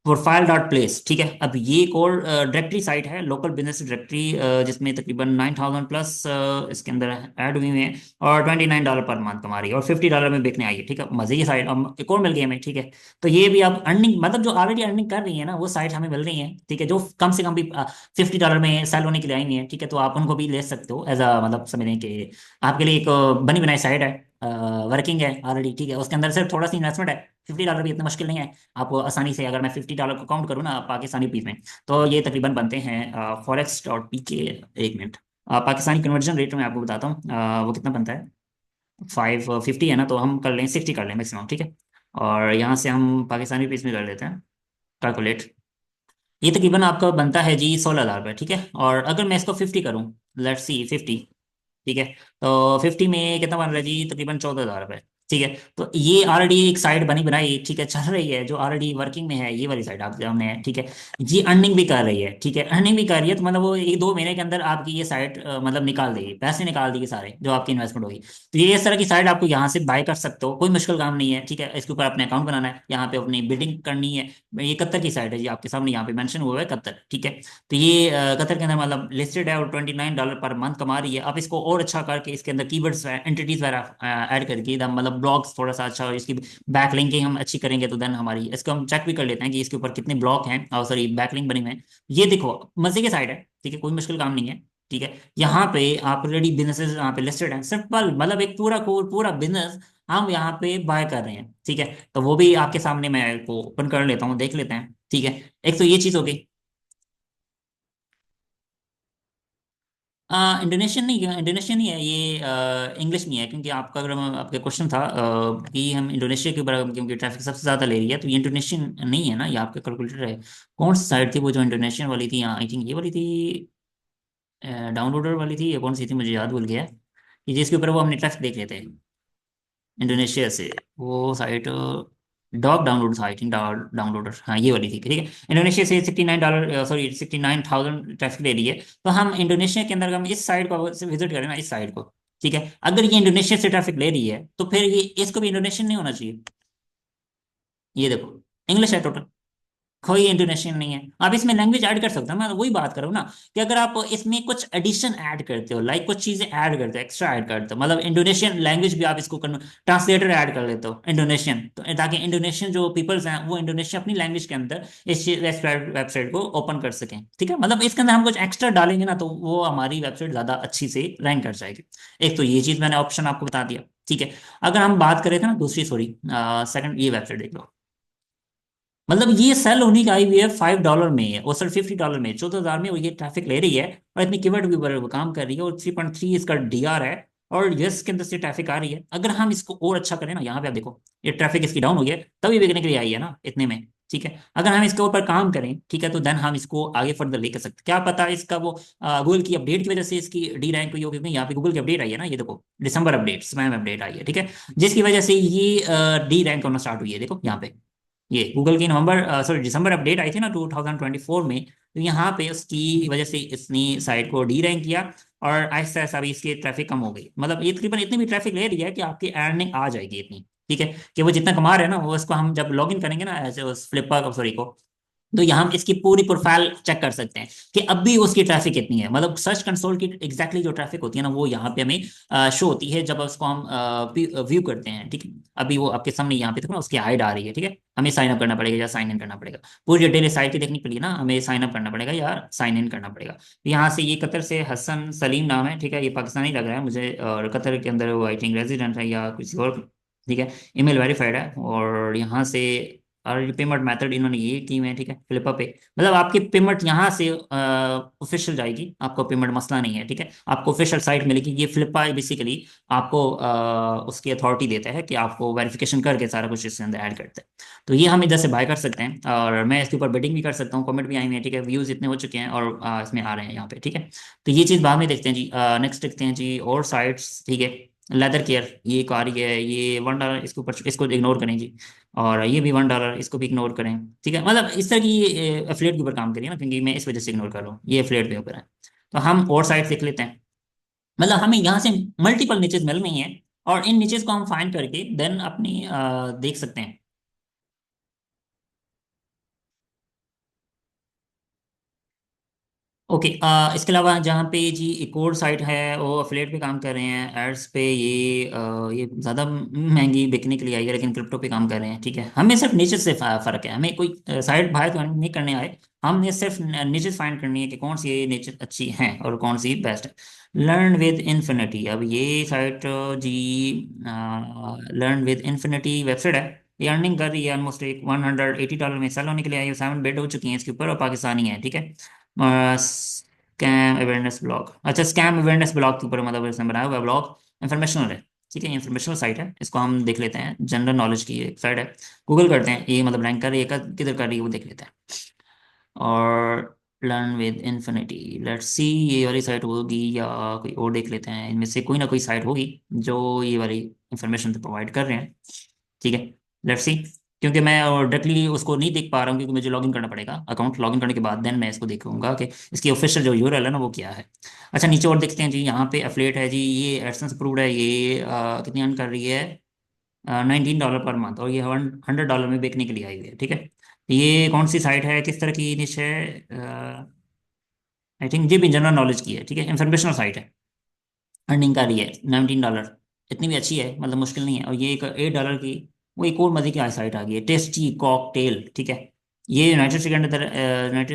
प्रोफाइल डॉट प्लेस। ठीक है, अब ये एक और डायरेक्टरी साइट है, लोकल बिजनेस डायरेक्टरी, जिसमें तकरीबन 9000 प्लस इसके अंदर ऐड हुई हुई हैं। और $29 पर मंथ हमारी, और $50 में बिकने आई है। ठीक है, मजे की साइट, अब एक और मिल गई हमें। ठीक है, तो ये भी आप अर्निंग, मतलब जो ऑलरेडी अर्निंग कर रही है ना, वो साइट हमें मिल रही है। ठीक है, जो कम से कम भी $50 में सेल होने के लिए आई हुई है। ठीक है, तो आप उनको भी ले सकते हो एज अ, मतलब समझ लें कि आपके लिए एक बनी बनाई साइट है, वर्किंग है ऑलरेडी। ठीक है, उसके अंदर सिर्फ थोड़ा सा इन्वेस्टमेंट है, $50 भी इतना मुश्किल नहीं है। आप आसानी से, अगर मैं $50 को काउंट करूँ ना पाकिस्तानी रुपीज में, तो ये तकरीबन बनते हैं फॉरेक्स डॉट पी के। 1 मिनट, पाकिस्तानी कन्वर्जन रेट में आपको बताता हूँ वो कितना बनता है। 550 है ना, तो हम कर लें 60 कर लें मैक्सिमम। ठीक है, और यहाँ से हम पाकिस्तानी रुपीज में कर लेते हैं कैलकुलेट। ये तकरीबन आपका बनता है जी $16। ठीक है, और अगर मैं इसको 50 करूँ, लेट्स सी 50। ठीक है, तो 50 में कितना बन रहा है जी, तकरीबन $14। ठीक है, तो ये ऑलरेडी एक साइट बनी बनाई, ठीक है, चल रही है, जो ऑलरेडी वर्किंग में है, ये वाली साइट आपके सामने है। ठीक है, जी अर्निंग भी कर रही है। ठीक है, अर्निंग भी कर रही है, तो मतलब वो 1-2 महीने के अंदर आपकी ये साइट मतलब निकाल देगी, पैसे निकाल देगी सारे, जो आपकी इन्वेस्टमेंट होगी। तो ये इस तरह की साइट आपको यहाँ से बाय कर सकते हो, कोई मुश्किल काम नहीं है। ठीक है, इसके ऊपर अपने अकाउंट बनाना है, यहाँ पे अपनी बिल्डिंग करनी है। ये कतर की साइट है जी, आपके सामने यहाँ पे मेंशन हुआ है कतर। ठीक है, तो ये कतर के अंदर मतलब लिस्टेड है, और $29 पर मंथ कमा रही है। आप इसको और अच्छा करके इसके अंदर कीवर्ड्स एंटिटीज वगैरह ऐड करके एकदम, मतलब ब्लॉग्स थोड़ा सा अच्छा, और इसकी बैक लिंकिंग हम अच्छी करेंगे, तो देन हमारी इसको हम चेक भी कर लेते हैं कि इसके ऊपर कितने ब्लॉग हैं, और सॉरी बैक लिंक बने हुए हैं। ये देखो, मजे की साइड है। ठीक है, कोई मुश्किल काम नहीं है। ठीक है, यहाँ पे आप ऑलरेडी बिजनेसेस यहाँ पे लिस्टेड हैं, सिंपल, मतलब एक पूरा पूरा बिजनेस हम यहाँ पे बाय कर रहे हैं। ठीक है, तो वो भी आपके सामने मैं को ओपन कर लेता हूँ, देख लेते हैं। ठीक है, एक तो ये चीज हो गई। इंडोनेशियन नहीं, इंडोनेशियन नहीं है ये, इंग्लिश में है, क्योंकि आपका अगर आपका क्वेश्चन था कि हम इंडोनेशिया के ऊपर, क्योंकि ट्रैफिक सबसे ज़्यादा ले रही है, तो ये इंडोनेशियन नहीं है ना, ये आपका कैलकुलेटर है। कौन सी साइट थी वो जो इंडोनेशियन वाली थी, आई थिंक ये वाली थी, डाउनलोडर वाली थी, ये कौन सी थी मुझे याद भूल गया, कि जिसके ऊपर वो हमने ट्रैफिक देख रहे थे। इंडोनेशिया से वो साइट डॉग डाउनलोड था, आई थिंक डाउनलोडर, हाँ ये वाली थी, ठीक है। इंडोनेशिया से $69, सॉरी 69,000 ट्रैफिक ले रही है। तो हम इंडोनेशिया के अंदर हम इस साइट को विजिट करें ना, इस साइट को, ठीक है, अगर ये इंडोनेशिया से ट्रैफिक ले रही है तो फिर ये इसको भी इंडोनेशियन नहीं होना चाहिए। ये देखो, इंग्लिश है टोटल, कोई इंटोनेशन नहीं है। आप इसमें लैंग्वेज ऐड कर सकते हो, मैं वही बात कर रहा हूँ ना, कि अगर आप इसमें कुछ एडिशन ऐड करते हो, लाइक कुछ चीजें ऐड करते हो, एक्स्ट्रा ऐड करते हो, मतलब इंडोनेशियन लैंग्वेज भी आप इसको ट्रांसलेटर ऐड कर लेते हो इंडोनेशियन, तो ताकि इंडोनेशियन जो पीपल्स हैं वो इंडोनेशिया अपनी लैंग्वेज के अंदर इस वेबसाइट को ओपन कर सकें, ठीक है। मतलब इसके अंदर हम कुछ एक्स्ट्रा डालेंगे ना तो वो हमारी वेबसाइट ज्यादा अच्छी से रैंक कर जाएगी। एक तो ये चीज मैंने ऑप्शन आपको बता दिया, ठीक है। अगर हम बात करें थे ना दूसरी, सॉरी सेकंड, ये वेबसाइट देख लो। मतलब ये सेल होने की आई हुई है $5 में है, और सर $50 में, 14,000 में, और ये ट्रैफिक ले रही है, और इतनी कीवर्ड के ऊपर वो काम कर रही है, और 3.3 इसका डीआर है, और यूएस के अंदर से ट्रैफिक आ रही है। अगर हम इसको और अच्छा करें ना, यहाँ पे आप देखो, ये ट्रैफिक इसकी डाउन हो गया है, तभी बिकने के लिए आई है ना इतने में, ठीक है। अगर हम इसके ऊपर काम करें, ठीक है, तो देन हम इसको आगे फर्दर लेकर सकते हैं। क्या पता इसका वो गूगल की अपडेट की वजह से इसकी डी रैंक हुई हो, क्योंकि यहाँ पे गूगल की अपडेट आई है ना, ये देखो दिसंबर अपडेट, स्पैम अपडेट आई है, ठीक है, जिसकी वजह से ये डी रैंक होना स्टार्ट हुई है, देखो यहाँ पे। ये गूगल की नवंबर, सॉरी दिसंबर अपडेट आई थी ना 2024 में, तो यहाँ पे उसकी वजह से इसने साइट को डी रैंक किया, और आहिस्ता आहिस्ता अभी इसकी ट्रैफिक कम हो गई। मतलब ये तकरीबन इतनी भी ट्रैफिक ले रही है कि आपकी अर्निंग आ जाएगी इतनी, ठीक है, कि वो जितना कमा रहे हैं ना, वो इसको हम जब लॉग इन करेंगे ना ऐसे उस फ्लिपकार्ट, सॉरी को, तो यहाँ हम इसकी पूरी प्रोफाइल चेक कर सकते हैं कि अब भी उसकी ट्रैफिक कितनी है। मतलब सर्च कंसोल की एग्जैक्टली जो ट्रैफिक होती है ना, वो यहाँ पे हमें शो होती है जब उसको हम व्यू करते हैं, ठीक है। अभी वो आपके सामने यहाँ पे देखो ना, उसकी हाइड आ रही है, ठीक है। हमें साइन अप करना पड़ेगा या साइन इन करना पड़ेगा, पूरी डिटेल साइट की देखने के लिए ना, हमें साइन अप करना पड़ेगा या साइन इन करना पड़ेगा। यहाँ से ये कतर से हसन सलीम नाम है, ठीक है, ये पाकिस्तानी लग रहा है मुझे, और कतर के अंदर वो आई थिंक रेजिडेंट है या किसी और, ठीक है। ईमेल वेरीफाइड है, और यहाँ से और पेमेंट मेथड इन्होंने ये की है, ठीक है, फ्लिपा पे। मतलब आपकी पेमेंट यहाँ से ऑफिशियल जाएगी, आपको पेमेंट मसला नहीं है, ठीक है। आपको ऑफिशियल साइट मिलेगी, ये फ्लिपा बेसिकली आपको उसकी अथॉरिटी देता है कि आपको वेरिफिकेशन करके सारा कुछ इसके अंदर ऐड करते हैं। तो ये हम इधर से बाय कर सकते हैं, और मैं इसके ऊपर बिडिंग भी कर सकता हूँ, कमेंट भी आई हुई है, ठीक है, व्यूज इतने हो चुके हैं, और इसमें आ रहे हैं यहाँ पे, ठीक है। तो ये चीज़ बाद में देखते हैं जी। नेक्स्ट देखते हैं जी और साइट्स, ठीक है। लेदर केयर ये एक आ रही है, ये $1, इसके ऊपर इसको इग्नोर करें जी। और ये भी $1, इसको भी इग्नोर करें, ठीक है। मतलब इस तरह की ये एफिलिएट के ऊपर काम करिए ना, क्योंकि मैं इस वजह से इग्नोर कर रहा हूँ, ये एफिलिएट के ऊपर है। तो हम और साइट देख लेते हैं। मतलब हमें यहाँ से मल्टीपल नीचेस मिल रही हैं, और इन नीचेस को हम फाइंड करके देन अपनी देख सकते हैं। ओके, इसके अलावा जहाँ पे जी एक और साइट है, वो अफिलिएट पे काम कर रहे हैं एड्स पे, ये ज़्यादा महंगी बिकने के लिए आई है, लेकिन क्रिप्टो पे काम कर रहे हैं, ठीक है। हमें सिर्फ नीचे से फ़र्क है, हमें कोई साइट बाहर तो नहीं करने आए, हमने सिर्फ नीचे फाइंड करनी है कि कौन सी नीचे अच्छी हैं और कौन सी बेस्ट है। लर्न विद इन्फिनिटी, अब ये साइट जी लर्न विद इन्फिनिटी वेबसाइट है। ये अर्निंग कर रही है ऑलमोस्ट एक $180 में, सेल होने के लिए आई है, 7 बेड हो चुकी हैं इसके ऊपर, और पाकिस्तानी है, ठीक है। स्कैम अवेयरनेस ब्लॉग, अच्छा स्कैम अवेयरनेस ब्लॉग के ऊपर मतलब इसने बनाया हुआ ब्लॉग, इंफॉर्मेशनल है, ठीक है, इंफॉर्मेशनल साइट है, इसको हम देख लेते हैं। जनरल नॉलेज की एक साइट है, गूगल करते हैं ये मतलब रैंक कर रही है किधर कर रही है वो देख लेते हैं। और learn with infinity, let's see ये वाली साइट होगी या कोई और देख लेते हैं, इनमें से कोई ना कोई साइट होगी जो ये वाली इंफॉर्मेशन तो प्रोवाइड कर रहे हैं, ठीक है। लेट्स सी, क्योंकि मैं डायरेक्टली उसको नहीं देख पा रहा हूँ, क्योंकि मुझे लॉगिन करना पड़ेगा, अकाउंट लॉगिन करने के बाद देन मैं इसको देखूंगा कि इसकी ऑफिशियल जो यूआरएल है ना वो क्या है। अच्छा नीचे और देखते हैं जी, यहाँ पे एफिलिएट है जी, ये एडसेंस अप्रूव्ड है, ये कितनी अर्न कर रही है, $19 पर मंथ, और ये $100 में बेचने के लिए आई हुई है, ठीक है। ये कौन सी साइट है, किस तरह की निश है, आई थिंक ये भी जनरल नॉलेज की है, ठीक है, इंफॉर्मेशनल साइट है, अर्निंग कर रही है $19, इतनी भी अच्छी है, मतलब मुश्किल नहीं है। और ये एक $8 की, वो एक और मजे की साइट आ गई है, टेस्टी कॉकटेल, ठीक है। ये यूनाइटेड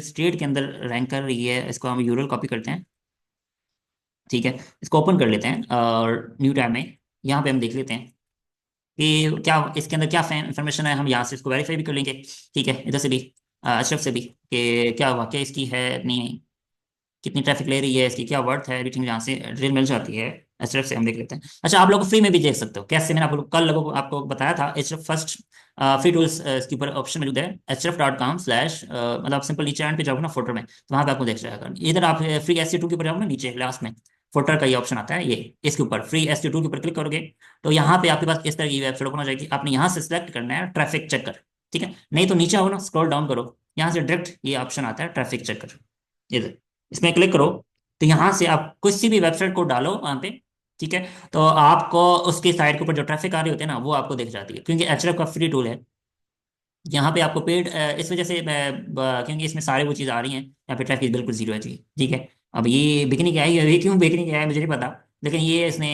स्टेट के अंदर रैंक कर रही है, इसको हम यूरल कॉपी करते हैं, ठीक है। इसको ओपन कर लेते हैं और न्यू टैब में, यहाँ पे हम देख लेते हैं कि क्या इसके अंदर क्या इन्फॉर्मेशन है, हम यहाँ से इसको वेरीफाई भी कर लेंगे, ठीक है, इधर से भी, अशरफ से भी, कि क्या वाकई इसकी है नहीं, कितनी ट्रैफिक ले रही है, इसकी क्या वर्थ है, एवरीथिंग यहाँ से डिटेल मिल जाती है। एचएफ से हम देख लेते हैं। अच्छा आप लोग फ्री में भी देख सकते हो, कैसे, मैंने कल लोगों को आपको बताया था, एचएफ फर्स्ट फ्री टूल्स इसके ऊपर ऑप्शन मौजूद है, href.com/ मतलब आप सिंपल नीचे एंड पे जाओगे ना फोटो में, तो वहाँ पे आपको देख जाएगा। इधर आप फ्री SC2 के ऊपर जाओगे ना नीचे लास्ट में, फुटर का ये ऑप्शन आता है, ये इसके ऊपर फ्री SQ2 के ऊपर क्लिक करोगे तो यहाँ पे आपके पास इस तरह की वेबसाइट ओपन हो जाएगी। आपने यहाँ से सिलेक्ट करना है ट्रैफिक चेकर, ठीक है। नहीं तो नीचे आओ ना, स्क्रॉल डाउन करो, यहाँ से डायरेक्ट ये ऑप्शन आता है ट्रैफिक चेकर, ये देखो, इसमें क्लिक करो। तो यहाँ से आप किसी भी वेबसाइट को डालो वहाँ पे, ठीक है। तो आपको उसकी साइट के ऊपर जो ट्रैफिक आ रही होती है ना वो आपको दिख जाती है, क्योंकि एचरेफ का फ्री टूल है। यहाँ पे आपको पेड इस वजह से क्योंकि इसमें सारे वो चीज़ आ रही हैं, यहाँ पे ट्रैफिक बिल्कुल जीरो है जी, ठीक है। अब ये बिकनी क्या है, ये क्यों बिकनी क्या है मुझे नहीं पता, लेकिन ये इसने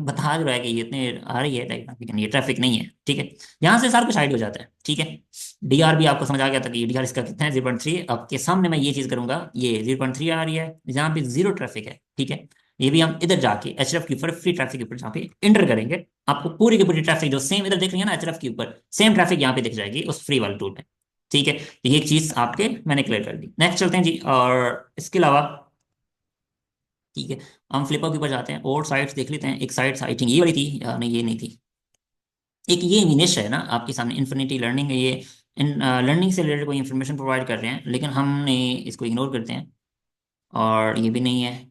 बता जो रहा है कि ये इतने आ रही है लेकिन ये ट्रैफिक नहीं है, ठीक है। यहाँ से सारा कुछ हाइड हो जाता है, ठीक है। डीआर भी आपको समझ आ गया था कि डीआर इसका कितना है, 0.3। आपके सामने मैं ये चीज़ करूंगा, ये 0.3 आ रही है, जहाँ पे जीरो ट्रैफिक है, ठीक है। ये भी हम इधर जाके एचएफ के ऊपर फ्री ट्रैफिक के ऊपर जहाँ पे इंटर करेंगे, आपको पूरी की पूरी ट्रैफिक जो सेम इधर देख रही है ना एचएफ के ऊपर, सेम ट्रैफिक यहाँ पे दिख जाएगी उस फ्री वाले टूल में, ठीक है। तो ये एक चीज आपके मैंने क्लियर कर दी। नेक्स्ट चलते हैं जी, और इसके अलावा, ठीक है, हम फ्लिपअप के ऊपर जाते हैं और साइट्स देख लेते हैं। एक साइट आई थिंक ये वाली थी, या नहीं ये नहीं थी। एक ये निश है ना आपके सामने, इन्फिनिटी लर्निंग है ये। इन लर्निंग से रिलेटेड कोई इन्फॉर्मेशन प्रोवाइड कर रहे हैं, लेकिन हमने इसको इग्नोर करते हैं। और ये भी नहीं है,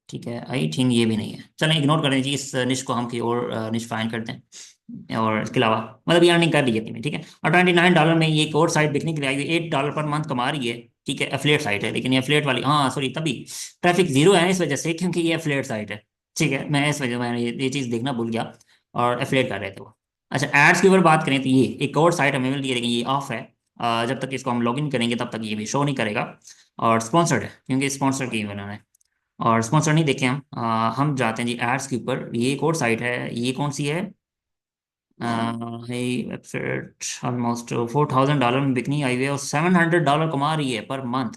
ठीक है, आई थिंक ये भी नहीं है, चलें इग्नोर करें जी इस निश को, हम की और निश फाइंड करते हैं। और इसके अलावा मतलब ये अर्निंग कर रही है इतनी में, ठीक है। और $29 में ये एक और साइट बिकने के लिए आई हुई, $8 पर मंथ कमा रही है, ठीक है। एफिलिएट साइट है, लेकिन ये एफिलिएट वाली, हाँ सॉरी, तभी ट्रैफिक जीरो है इस वजह से क्योंकि ये एफिलिएट साइट है, ठीक है। मैं इस वजह मैंने ये चीज़ देखना भूल गया, और एफिलिएट कर रहे थे वो। अच्छा, एड्स की अगर बात करें तो ये एक और साइट हमें मिल रही है, लेकिन ये ऑफ है। जब तक इसको हम लॉगिन करेंगे तब तक ये भी शो नहीं करेगा। और स्पॉन्सर्ड है, क्योंकि स्पॉन्सर की बनाना है। और स्पॉन्सर नहीं देखे हम जाते हैं जी एड्स के ऊपर। ये एक और साइट है, ये कौन सी है, है वेबसाइट ऑलमोस्ट $4,000 में बिकनी आई हुई है, और $700 कमा रही है पर मंथ,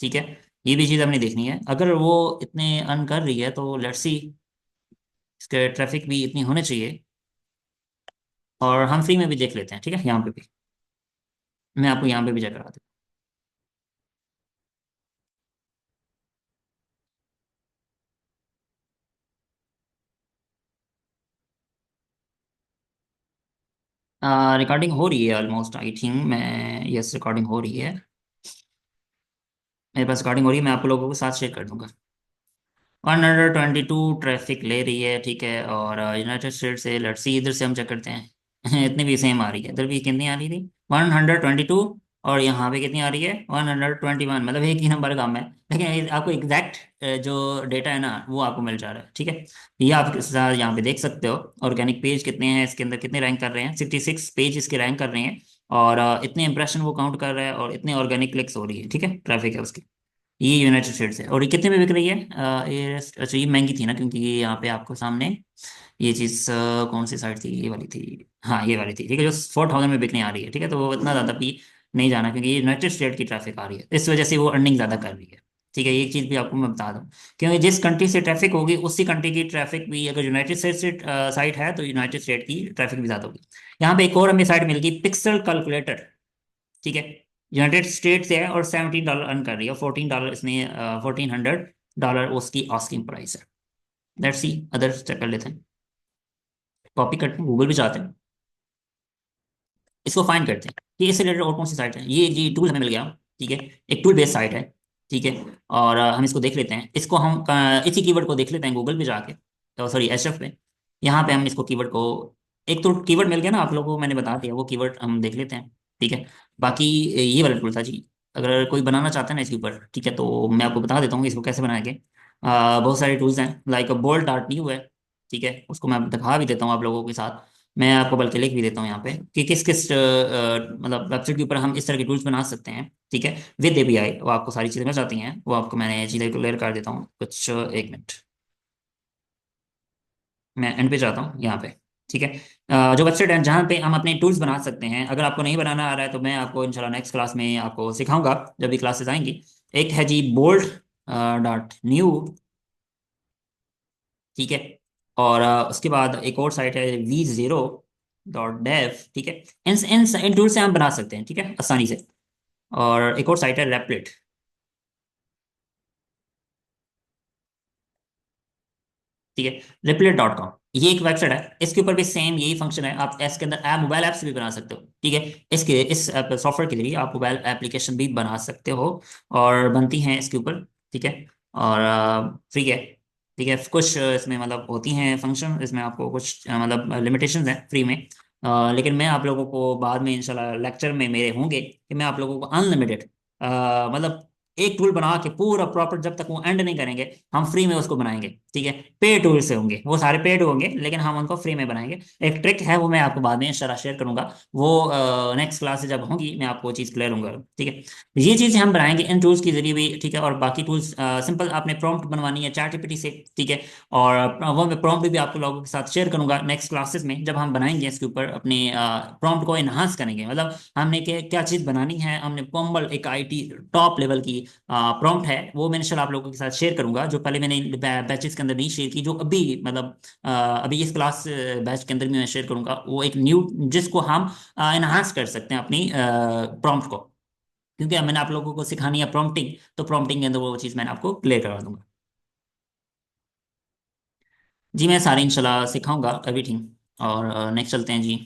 ठीक है। ये भी चीज़ हमने देखनी है, अगर वो इतने अर्न कर रही है तो लेट्स सी, इसके ट्रैफिक भी इतनी होने चाहिए। और हम फ्री में भी देख लेते हैं, ठीक है, यहाँ पे भी मैं आपको यहाँ पे भी चेक करा दूँ। रिकॉर्डिंग हो रही है ऑलमोस्ट, आई थिंक मैं, यस रिकॉर्डिंग हो रही है, मेरे पास रिकॉर्डिंग हो रही है, मैं आप लोगों के साथ शेयर कर दूंगा। 122 ट्रैफिक ले रही है, ठीक है। और यूनाइटेड स्टेट से, लेट्स सी इधर से हम चेक करते हैं इतनी भी सेम आ रही है, इधर भी कितनी आ रही थी, 122। और यहाँ पे कितनी आ रही है, 121, मतलब एक ही नंबर कम है। लेकिन आपको एग्जैक्ट जो डेटा है ना वो आपको मिल जा रहा है, ठीक है। ये आप यहाँ पे देख सकते हो, ऑर्गेनिक पेज कितने हैं इसके अंदर, कितने रैंक कर रहे हैं, 66 पेज इसके रैंक कर रहे हैं। और इतने इंप्रेशन वो काउंट कर रहा है, और इतने ऑर्गेनिक क्लिक्स हो रही है, ठीक है, ट्रैफिक है उसकी। ये यूनाइटेड स्टेट्स है, और ये कितने में बिक रही है, ये अच्छा ये महंगी थी ना, क्योंकि ये यहाँ पे आपको सामने ये चीज़ कौन सी साइट थी, ये वाली थी, हाँ ये वाली थी, ठीक है, जो 4,000 में बिकने आ रही है, ठीक है। तो वो इतना ज़्यादा भी नहीं जाना, क्योंकि ये यूनाइटेड स्टेट की ट्रैफिक आ रही है, इस वजह से वो अर्निंग ज़्यादा कर रही है, ठीक है। ये एक चीज़ भी आपको मैं बता दूँ, क्योंकि जिस कंट्री से ट्रैफिक होगी उसी कंट्री की ट्रैफिक भी, अगर यूनाइटेड स्टेट से साइट है तो यूनाइटेड स्टेट की ट्रैफिक भी ज़्यादा होगी। यहाँ पे एक और हमें साइट मिल गई, पिक्सल कैलकुलेटर, ठीक है। यूनाइटेड स्टेट से है और $17 अर्न कर रही है, $14 इसने, $1,400 उसकी आस्किंग प्राइस है। लेट्स सी अदर चेक कर लेते हैं, कॉपी करते हैं, गूगल भी जाते हैं, इसको फाइंड करते हैं कि इससे रिलेटेड और कौन सी साइट है। ये जी टूल हमें मिल गया, ठीक है, एक टूल बेस्ड साइट है, ठीक है। और हम इसको देख लेते हैं, इसको हम इसी कीवर्ड को देख लेते हैं गूगल पे जाके, तो सॉरी एचएफ पे। यहाँ पे हम इसको कीवर्ड को, एक तो कीवर्ड मिल गया ना आप लोगों को, मैंने बता दिया, वो कीवर्ड हम देख लेते हैं, ठीक है। बाकी ये वाला टूल था जी, अगर कोई बनाना चाहता है ना इसके ऊपर, ठीक है, तो मैं आपको बता देता हूँ कि इसको कैसे बनाएंगे। बहुत सारे टूल्स हैं, लाइक बोल्ट आर्ट न्यू है, ठीक है, उसको मैं दिखा भी देता हूँ आप लोगों के साथ। मैं आपको बल्कि लिख भी देता हूँ यहाँ पे कि किस किस मतलब वेबसाइट के ऊपर हम इस तरह के टूल्स बना सकते हैं, ठीक है, विद एपीआई। वो आपको सारी चीज़ें मिल जाती हैं, वो आपको मैंने चीज़ें क्लियर कर देता हूँ कुछ, एक मिनट, मैं एंड पे जाता हूँ यहाँ पे, ठीक है। जो वेबसाइट है जहाँ पे हम अपने टूल्स बना सकते हैं, अगर आपको नहीं बनाना आ रहा है तो मैं आपको इंशाल्लाह नेक्स्ट क्लास में आपको सिखाऊंगा, जब भी क्लासेस आएंगी। एक है जी बोल्ट डॉट न्यू, ठीक है। और उसके बाद एक और साइट है V0.dev, ठीक है। इन टूल से हम बना सकते हैं, ठीक है, आसानी से। और एक और साइट है रेपलिट, ठीक है, replit.com। ये एक वेबसाइट है, इसके ऊपर भी सेम यही फंक्शन है, आप इसके अंदर ऐप, मोबाइल ऐप्स भी बना सकते हो, ठीक है। इसके इस सॉफ्टवेयर के जरिए आप मोबाइल एप्लीकेशन भी बना सकते हो, और बनती हैं इसके ऊपर, ठीक है। और फ्री है। ठीक है, कुछ इसमें मतलब होती हैं फंक्शन, इसमें आपको कुछ मतलब लिमिटेशंस हैं फ्री में। लेकिन मैं आप लोगों को बाद में इंशाल्लाह लेक्चर में मेरे होंगे कि मैं आप लोगों को अनलिमिटेड मतलब एक टूल बना के पूरा प्रॉपर, जब तक वो एंड नहीं करेंगे हम फ्री में उसको बनाएंगे। ठीक है, पे टूल से होंगे, वो सारे पेड होंगे, लेकिन हम उनको फ्री में बनाएंगे। एक ट्रिक है, वो मैं आपको बाद में इंशाल्लाह शेयर करूंगा। वो नेक्स्ट क्लास से जब होंगी मैं आपको वो चीज़ क्लियर होंगे। ठीक है, ये चीज़ें हम बनाएंगे इन टूल्स के जरिए भी। ठीक है, और बाकी टूल्स सिंपल, आपने प्रॉम्प्ट बनवानी है चैट जीपीटी से। ठीक है, और वो मैं प्रॉम्प्ट भी आपको लोगों के साथ शेयर करूंगा नेक्स्ट क्लासेस में, जब हम बनाएंगे इसके ऊपर अपने प्रॉम्प्ट को इन्हांस करेंगे। मतलब हमने क्या क्या चीज़ बनानी है, हमने पोम्बल एक आईटी टॉप लेवल की प्रॉम्प्ट है, वो मैं इंशाल्लाह आप लोगों के साथ शेयर करूंगा, जो पहले मैंने बैचेस के अंदर नहीं शेयर की, जो अभी मतलब अभी इस क्लास बैच के अंदर भी मैं शेयर करूंगा। वो एक न्यू जिसको हम इन्हांस कर सकते हैं अपनी प्रॉम्प्ट को, क्योंकि मैंने आप लोगों को सिखानी है प्रॉम्प्टिंग, तो प्रॉम्प्टिंग के अंदर वो चीज़ मैंने आपको क्लियर करवा दूंगा। जी मैं सारे इंशाल्लाह सिखाऊंगा एवरीथिंग। और नेक्स्ट चलते हैं जी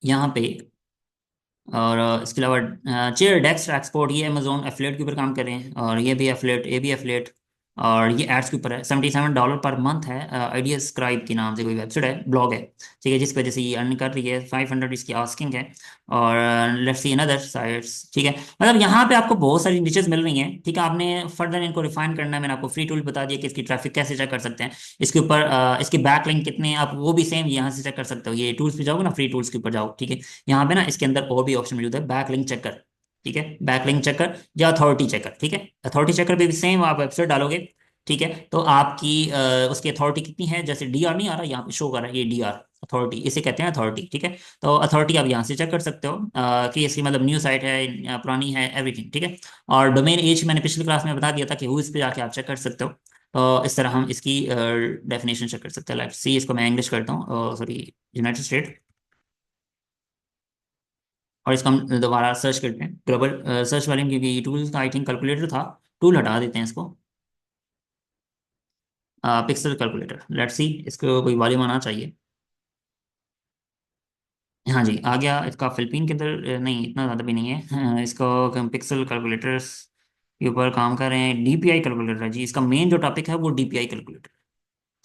यहाँ पे। और इसके अलावा चेयर डेक्स एक्सपोर्ट, ये अमेजोन एफिलेट के ऊपर काम कर रहे हैं, और ये भी एफिलेट, ये भी एफिलेट। और ये एड्स के ऊपर है, $77 पर मंथ है। आइडिया स्क्राइब के नाम से कोई वेबसाइट है, ब्लॉग है। ठीक है, जिसकी वजह से ये अर्न कर रही है, 500 इसकी आस्किंग है। और लेट्स सी अनदर साइट्स। ठीक है, मतलब यहाँ पे आपको बहुत सारी नीचेस मिल रही हैं। ठीक है, आपने फर्दर इनको रिफाइन करना है। मैंने आपको फ्री टूल बता दिया कि इसकी ट्रैफिक कैसे चेक कर सकते हैं। इसके ऊपर इसके बैकलिंक कितने हैं, आप वो भी सेम यहाँ से चेक कर सकते हो। ये टूल्स पे जाओगे ना, फ्री टूल्स के ऊपर जाओ। ठीक है, यहाँ पे ना इसके अंदर और भी ऑप्शन मौजूद है, बैकलिंक चेकर। ठीक है, बैकलिंक चेकर या अथॉरिटी चेकर। ठीक है, अथॉरिटी चेकर पे भी सेम आप वेबसाइट डालोगे। ठीक है, तो आपकी उसकी अथॉरिटी कितनी है, जैसे डीआर नहीं आ रहा यहाँ पे शो कर रहा है, ये डीआर अथॉरिटी, इसे कहते हैं अथॉरिटी। ठीक है, तो अथॉरिटी आप यहाँ से चेक कर सकते हो कि इसकी मतलब न्यू साइट है या पुरानी है, एवरीथिंग। ठीक है, और डोमेन एज मैंने पिछली क्लास में बता दिया था कि हुइस पे जाके आप चेक कर सकते हो। तो इस तरह हम इसकी डेफिनेशन चेक कर सकते हैं। लेट्स सी, इसको मैं इंग्लिश करता हूँ, सॉरी, यूनाइटेड स्टेट। और इसको हम दोबारा सर्च करते हैं ग्लोबल सर्च वाले में, क्योंकि टूल्स का आई थिंक कैलकुलेटर था, टूल हटा देते हैं इसको। पिक्सल कैलकुलेटर, लेट्स सी, इसको कोई वॉल्यूम आना चाहिए। हाँ जी, आ गया। इसका फिलिपीन के अंदर नहीं, इतना ज़्यादा भी नहीं है। इसको हम पिक्सल कैलकुलेटर्स के ऊपर काम कर रहे हैं। डीपीआई कैलकुलेटर है जी, इसका मेन जो टॉपिक है वो डीपीआई कैलकुलेटर।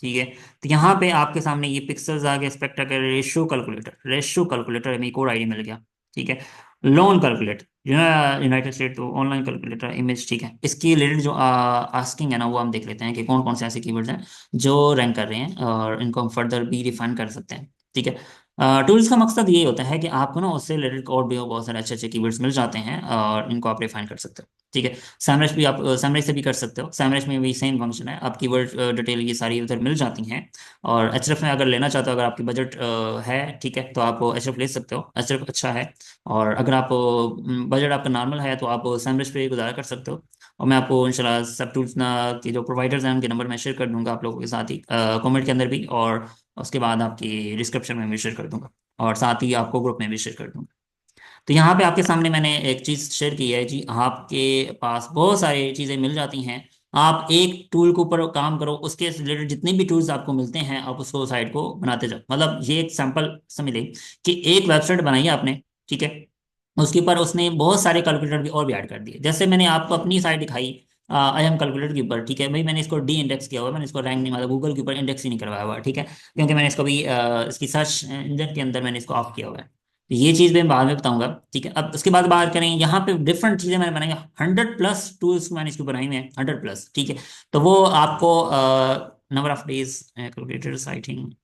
ठीक है, तो यहाँ पे आपके सामने ये पिक्सल्स आ गए, spectral ratio calculator, ratio calculator में कोड आईडी मिल गया। ठीक है, लोन कैलकुलेटर, यूनाइटेड स्टेट तो ऑनलाइन कैलकुलेटर इमेज। ठीक है, इसकी रिलेटेड जो आस्किंग है ना, वो हम देख लेते हैं कि कौन कौन से ऐसे कीवर्ड्स हैं जो रैंक कर रहे हैं, और इनको हम फर्दर भी रिफाइन कर सकते हैं। ठीक है, टूल्स का मकसद ये होता है कि आपको ना उससे रिलेटेड और भी बहुत सारे अच्छे अच्छे कीवर्ड्स मिल जाते हैं, और इनको आप रिफाइन कर सकते हो। ठीक है, सैमरश भी आप सैमरश से भी कर सकते हो। सैमरश में भी सेम फंक्शन है, आपकी वर्ड डिटेल ये सारी उधर मिल जाती हैं। और एचएफ में अगर लेना चाहते हो, अगर आपकी बजट है, ठीक है, तो आप एचएफ ले सकते हो, एचएफ अच्छा है। और अगर आप बजट आपका नॉर्मल है, तो आप सैमरश पे गुजारा कर सकते हो। और मैं आपको इंशाल्लाह सब टूल्स ना की जो प्रोवाइडर्स हैं उनके नंबर मैं शेयर कर दूंगा आप लोगों के साथ ही, कमेंट के अंदर भी, और उसके बाद आपकी डिस्क्रिप्शन में भी शेयर कर दूंगा, और साथ ही आपको ग्रुप में भी शेयर कर दूंगा। तो यहाँ पे आपके सामने मैंने एक चीज़ शेयर की है जी, आपके पास बहुत सारी चीज़ें मिल जाती हैं। आप एक टूल के ऊपर काम करो, उसके रिलेटेड जितने भी टूल्स आपको मिलते हैं आप उसको साइट को बनाते जाओ। मतलब ये एक सैंपल समझ लें कि एक वेबसाइट बनाई है आपने। ठीक है, उसके ऊपर उसने बहुत सारे कैलकुलेटर भी और भी ऐड कर दिए, जैसे मैंने आपको अपनी साइट दिखाई आई एम कैलकुलेटर के ऊपर। ठीक है भाई, मैंने इसको डी इंडेक्स किया हुआ है, मैंने इसको रैंक नहीं, मतलब गूगल के ऊपर इंडेक्स ही नहीं करवाया हुआ। ठीक है, क्योंकि मैंने इसको भी इसकी सर्च इंजन के अंदर मैंने इसको ऑफ किया हुआ है। तो ये चीज़ मैं बाद में बताऊंगा। ठीक है, अब उसके बाद बात करें, यहाँ पे डिफरेंट चीज़ें मैंने बनाई, 100+ टूल्स मैंने इसको बनाई हुई हैं, 100+। ठीक है, तो वो आपको number of days calculators I think.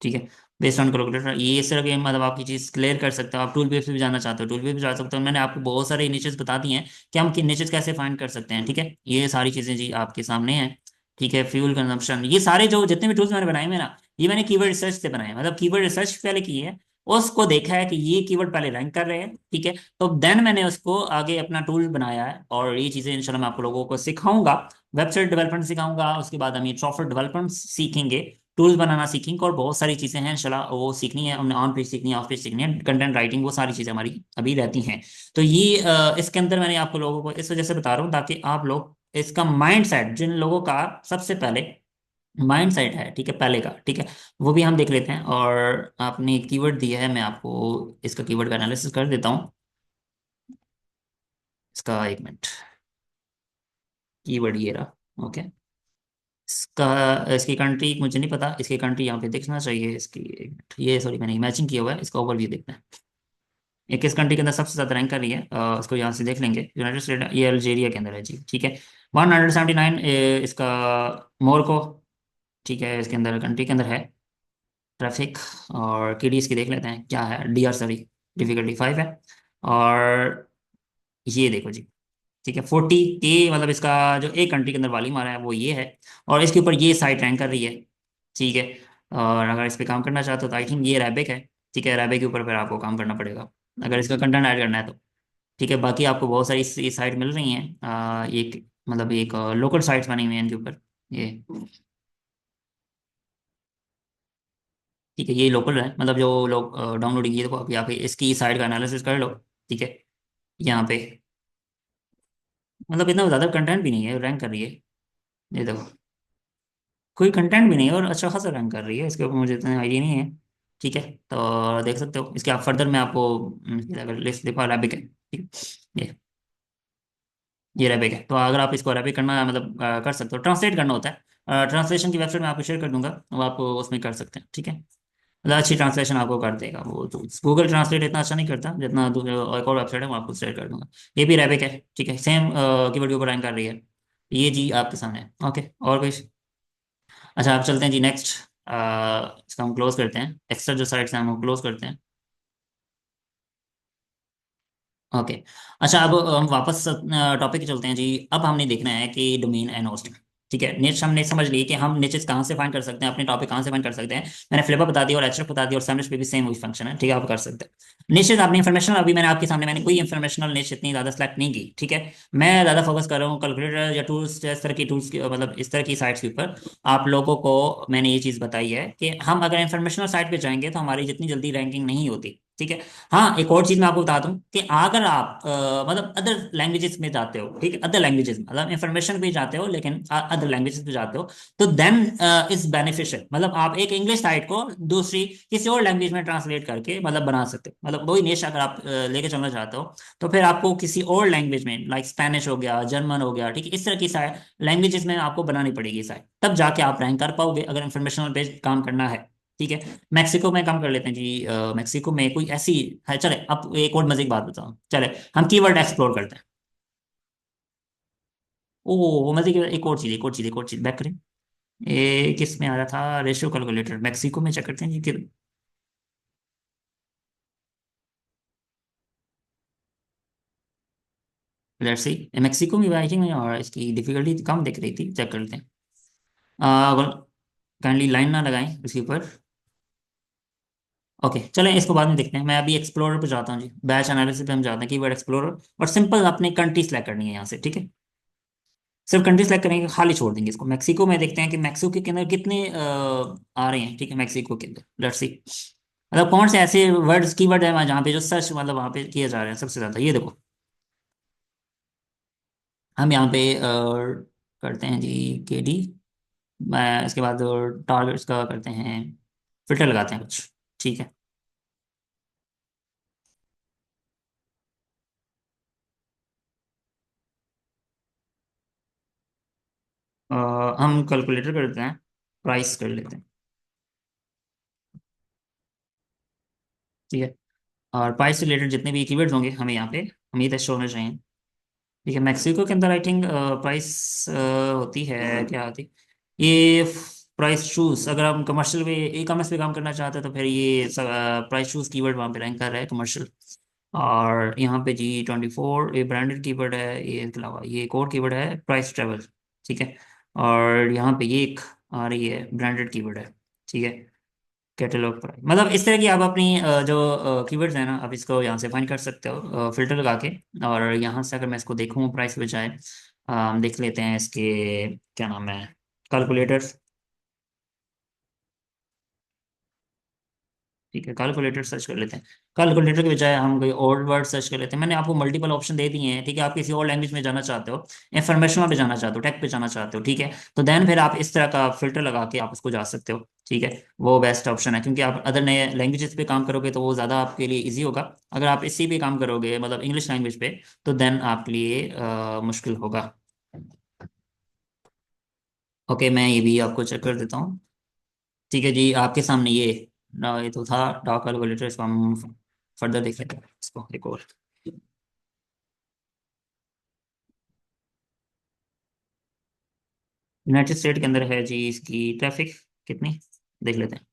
ठीक है, बेस्ड ऑन कैलकुलेटर, ये इस तरह के मतलब आपकी चीज़ क्लियर कर सकते हो। आप टूल पे भी जाना चाहते हो, टूल पे भी जा सकते हो। मैंने आपको बहुत सारे निचेस बता दिए हैं कि हम निचेस कैसे फाइंड कर सकते हैं। ठीक है, ये सारी चीज़ें जी आपके सामने हैं। ठीक है, फ्यूल कंजम्पशन, ये सारे जो जितने भी टूल्स मैंने बनाए हैं ना, ये मैंने कीवर्ड रिसर्च से बनाए हैं। मतलब कीवर्ड रिसर्च पहले की है, उसको देखा है कि ये कीवर्ड पहले रैंक कर रहे हैं। ठीक है, तो देन मैंने उसको आगे अपना टूल बनाया है, और ये चीज़ें इंशाल्लाह मैं आप लोगों को सिखाऊंगा। वेबसाइट डेवलपमेंट सिखाऊंगा, उसके बाद हम ये सॉफ्टवेयर डेवलपमेंट सीखेंगे, टूल्स बनाना सीखेंगे, और बहुत सारी चीज़ें हैं इंशाल्लाह वो सीखनी है हमने। ऑन पेज सीखनी है, ऑफ पेज सीखनी है, कंटेंट राइटिंग, वो सारी चीज़ें हमारी अभी रहती हैं। तो ये इसके अंदर मैंने आपको लोगों को इस वजह से बता रहा हूँ, ताकि आप लोग इसका माइंड सेट, जिन लोगों का सबसे पहले माइंड सेट है, ठीक है, पहले का, ठीक है, वो भी हम देख लेते हैं। और आपने कीवर्ड दिया है, मैं आपको इसका कीवर्ड का एनालिसिस कर देता हूँ। इसका एक मिनट, कीवर्ड ये रहा। ओके। इसका, इसकी कंट्री मुझे नहीं पता, इसकी कंट्री यहाँ पे देखना चाहिए इसकी, एक मिनट, ये सॉरी मैंने इमेजिन किया हुआ है, इसका ओवरव्यू देखना है। ये किस कंट्री के अंदर सबसे ज्यादा रैंक कर रही है, उसको यहाँ से देख लेंगे। यूनाइटेड स्टेट, ये अल्जीरिया के अंदर है जी, ठीक है। 179 इसका, मोरको, ठीक है, इसके अंदर कंट्री के अंदर है। ट्रैफिक और केडीएस की देख लेते हैं क्या है, डीआर सॉरी, डिफिकल्टी 5 है। और ये देखो जी, ठीक है, 40 के, मतलब इसका जो एक कंट्री के अंदर वाली मारा है वो ये है। और इसके ऊपर ये साइट रैंक कर रही है, ठीक है। और अगर इस पे काम करना चाहते हो तो आई थिंक ये रैबिक है, ठीक है। रैबिक के ऊपर फिर आपको काम करना पड़ेगा अगर इसका कंटेंट ऐड करना है तो, ठीक है। बाकी आपको बहुत सारी साइट मिल रही हैं, एक मतलब एक लोकल साइट्स बनी हुई हैं इनके ऊपर, ये, ठीक है। ये लोकल है, मतलब जो लोग डाउनलोडिंग, ये देखो आप यहाँ पे इसकी साइट का एनालिसिस कर लो, ठीक है। यहाँ पे मतलब इतना ज़्यादा कंटेंट भी नहीं है, रैंक कर रही है, ये देखो। कोई कंटेंट भी नहीं है और अच्छा खासा रैंक कर रही है, इसके ऊपर मुझे इतना आइडिया नहीं है, ठीक है। तो देख सकते हो इसके, आप फर्दर मैं आपको अगर लिस्ट दे पा, रैबिक है, ठीक है। ये रैबिक है, तो अगर आप इसको रैबिक करना मतलब कर सकते हो, ट्रांसलेट करना होता है, ट्रांसलेशन की वेबसाइट मैं आपको शेयर कर दूंगा, वो आप उसमें कर सकते हैं, ठीक है। मतलब अच्छी ट्रांसलेशन आपको कर देगा वो, तो गूगल ट्रांसलेट इतना अच्छा नहीं करता जितना एक और वेबसाइट है, वो आपको शेयर कर दूंगा। ये भी रैबिक है, ठीक है, सेम कीवर्ड के ऊपर रैंक कर रही है। ये जी आपके सामने है, ओके। और कोई, अच्छा आप चलते हैं जी नेक्स्ट, इसका हम क्लोज करते हैं, एक्स्ट्रा जो साइट्स हैं हम क्लोज करते हैं। ओके। अच्छा अब हम वापस टॉपिक पे चलते हैं जी। अब हमने देखना है कि डोमेन एंड होस्ट, ठीक है। निच हमने समझ ली कि हम निचेस कहाँ से फाइंड कर सकते हैं, अपने टॉपिक कहाँ से फाइंड कर सकते हैं। मैंने फ्लिपा बता दिया और एचरेफ बता दिया, और सैमरिश पे भी सेम वही फंक्शन है, ठीक है, आप कर सकते हैं। निचेस आपने इन्फॉर्मेशन, अभी मैंने आपके सामने, मैंने कोई इन्फॉर्मेशनल निच इतनी ज़्यादा सेलेक्ट नहीं की, ठीक है। मैं ज़्यादा फोकस कर रहा हूँ कैलकुलेटर या टूल्स, इस तरह की टूल्स की, मतलब इस तरह की साइट्स के ऊपर। आप लोगों को मैंने ये चीज़ बताई है कि हम अगर इन्फॉर्मेशनल साइट पे जाएंगे तो हमारी जितनी जल्दी रैंकिंग नहीं होती, ठीक है। हाँ, एक और चीज मैं आपको बता दूं कि अगर आप मतलब अदर लैंग्वेजेस में जाते हो, ठीक है, अदर लैंग्वेजेस मतलब इंफॉर्मेशन पे जाते हो लेकिन अदर लैंग्वेजेस पे जाते हो, तो देन इज बेनिफिशियल, मतलब आप एक इंग्लिश साइट को दूसरी किसी और लैंग्वेज में ट्रांसलेट करके मतलब बना सकते हो, मतलब वही निश अगर आप लेके चलना चाहते हो, तो फिर आपको किसी और लैंग्वेज में, लाइक स्पेनिश हो गया, जर्मन हो गया, ठीक है, इस तरह की लैंग्वेजेस में आपको बनानी पड़ेगी साइट, तब जाके आप रैंक कर पाओगे अगर इंफॉर्मेशनल बेस्ड काम करना है, ठीक है। मैक्सिको में काम कर लेते हैं जी, मैक्सिको में कोई ऐसी है, चले अब एक और मजे की बात बताओ, चले हम कीवर्ड एक्सप्लोर करते हैं। ओ, वो मजे की एक और चीज, एक और चीज, एक और चीज बैक करें। ये किस में आ रहा था, रेशियो कैलकुलेटर, मैक्सिको में चेक करते हैं जी कि, लेट्स सी। मैक्सिको में आई थिंक, और इसकी डिफिकल्टी कम दिख रही थी, चेक करते हैं। काइंडली लाइन ना लगाएं इसके ऊपर। ओके, चलें इसको बाद में देखते हैं, मैं अभी एक्सप्लोरर पे जाता हूँ जी, बैच एनालिसिस पे हम जाते हैं, कीवर्ड एक्सप्लोरर। और सिंपल अपने कंट्री सेलेक्ट करनी है यहाँ से, ठीक है। सिर्फ कंट्री सेलेक्ट करेंगे, खाली छोड़ देंगे इसको। मैक्सिको में देखते हैं कि मैक्सिको के अंदर कितने आ रहे हैं, ठीक है, मैक्सिको के अंदर, लेट्स सी। मतलब कौन से ऐसे वर्ड्स कीवर्ड है वहाँ जहाँ पे जो सर्च मतलब वहाँ पे किए जा रहे हैं सबसे ज्यादा, ये देखो। हम यहाँ पे करते हैं जी केडी, मैं इसके बाद टारगेट्स का करते हैं, फिल्टर लगाते हैं कुछ, ठीक है। अ, हम कैलकुलेटर करते हैं, प्राइस कर लेते हैं, ठीक है। और प्राइस से रिलेटेड जितने भी कीवर्ड्स होंगे हमें यहाँ पे, हमें ये शो होने चाहिए, ठीक है। मैक्सिको के अंदर आई थिंक प्राइस होती है, क्या होती, ये प्राइस शूज, अगर हम कमर्शियल पे, ई कॉमर्स पे काम करना चाहते हैं तो फिर ये प्राइस शूज कीवर्ड वहाँ पे रैंक कर रहा है, कमर्शियल। और यहाँ पे G24 ये ब्रांडेड कीवर्ड है, ये इसके अलावा ये एक और कीवर्ड है, प्राइस ट्रेवल, ठीक है। और यहाँ पे ये एक आ रही है, ब्रांडेड कीवर्ड है, ठीक है, कैटलॉग प्राइस। मतलब इस तरह की आप अपनी जो कीवर्ड्स हैं ना, आप इसको यहाँ से फाइंड कर सकते हो फिल्टर लगा के। और यहाँ से अगर मैं इसको देखूँ प्राइस पे जाए, देख लेते हैं इसके, क्या नाम है, कैलकुलेटर। ठीक है, कैलकुलेटर सर्च कर लेते हैं। कैलकुलेटर के बजाय हम कोई और वर्ड सर्च कर लेते हैं। मैंने आपको मल्टीपल ऑप्शन दे दिए हैं, ठीक है। आप किसी और लैंग्वेज में जाना चाहते हो, इंफॉर्मेशन पे जाना चाहते हो, टेक पे जाना चाहते हो, ठीक है, तो देन फिर आप इस तरह का फिल्टर लगा के आप उसको जा सकते हो, ठीक है। वो बेस्ट ऑप्शन है, क्योंकि आप अदर नए लैंग्वेजेस पे काम करोगे तो वो ज़्यादा आपके लिए ईजी होगा। अगर आप इसी पे काम करोगे, मतलब इंग्लिश लैंग्वेज पे, तो देन आपके लिए मुश्किल होगा। ओके, मैं ये भी आपको चेक कर देता हूँ। ठीक है जी, आपके सामने ये तो था डाक कैलकुलेटर। इसको हम फर्दर देख लेते हैं, इसको एक और। यूनाइटेड स्टेट के अंदर है जी इसकी ट्रैफिक कितनी, देख लेते हैं।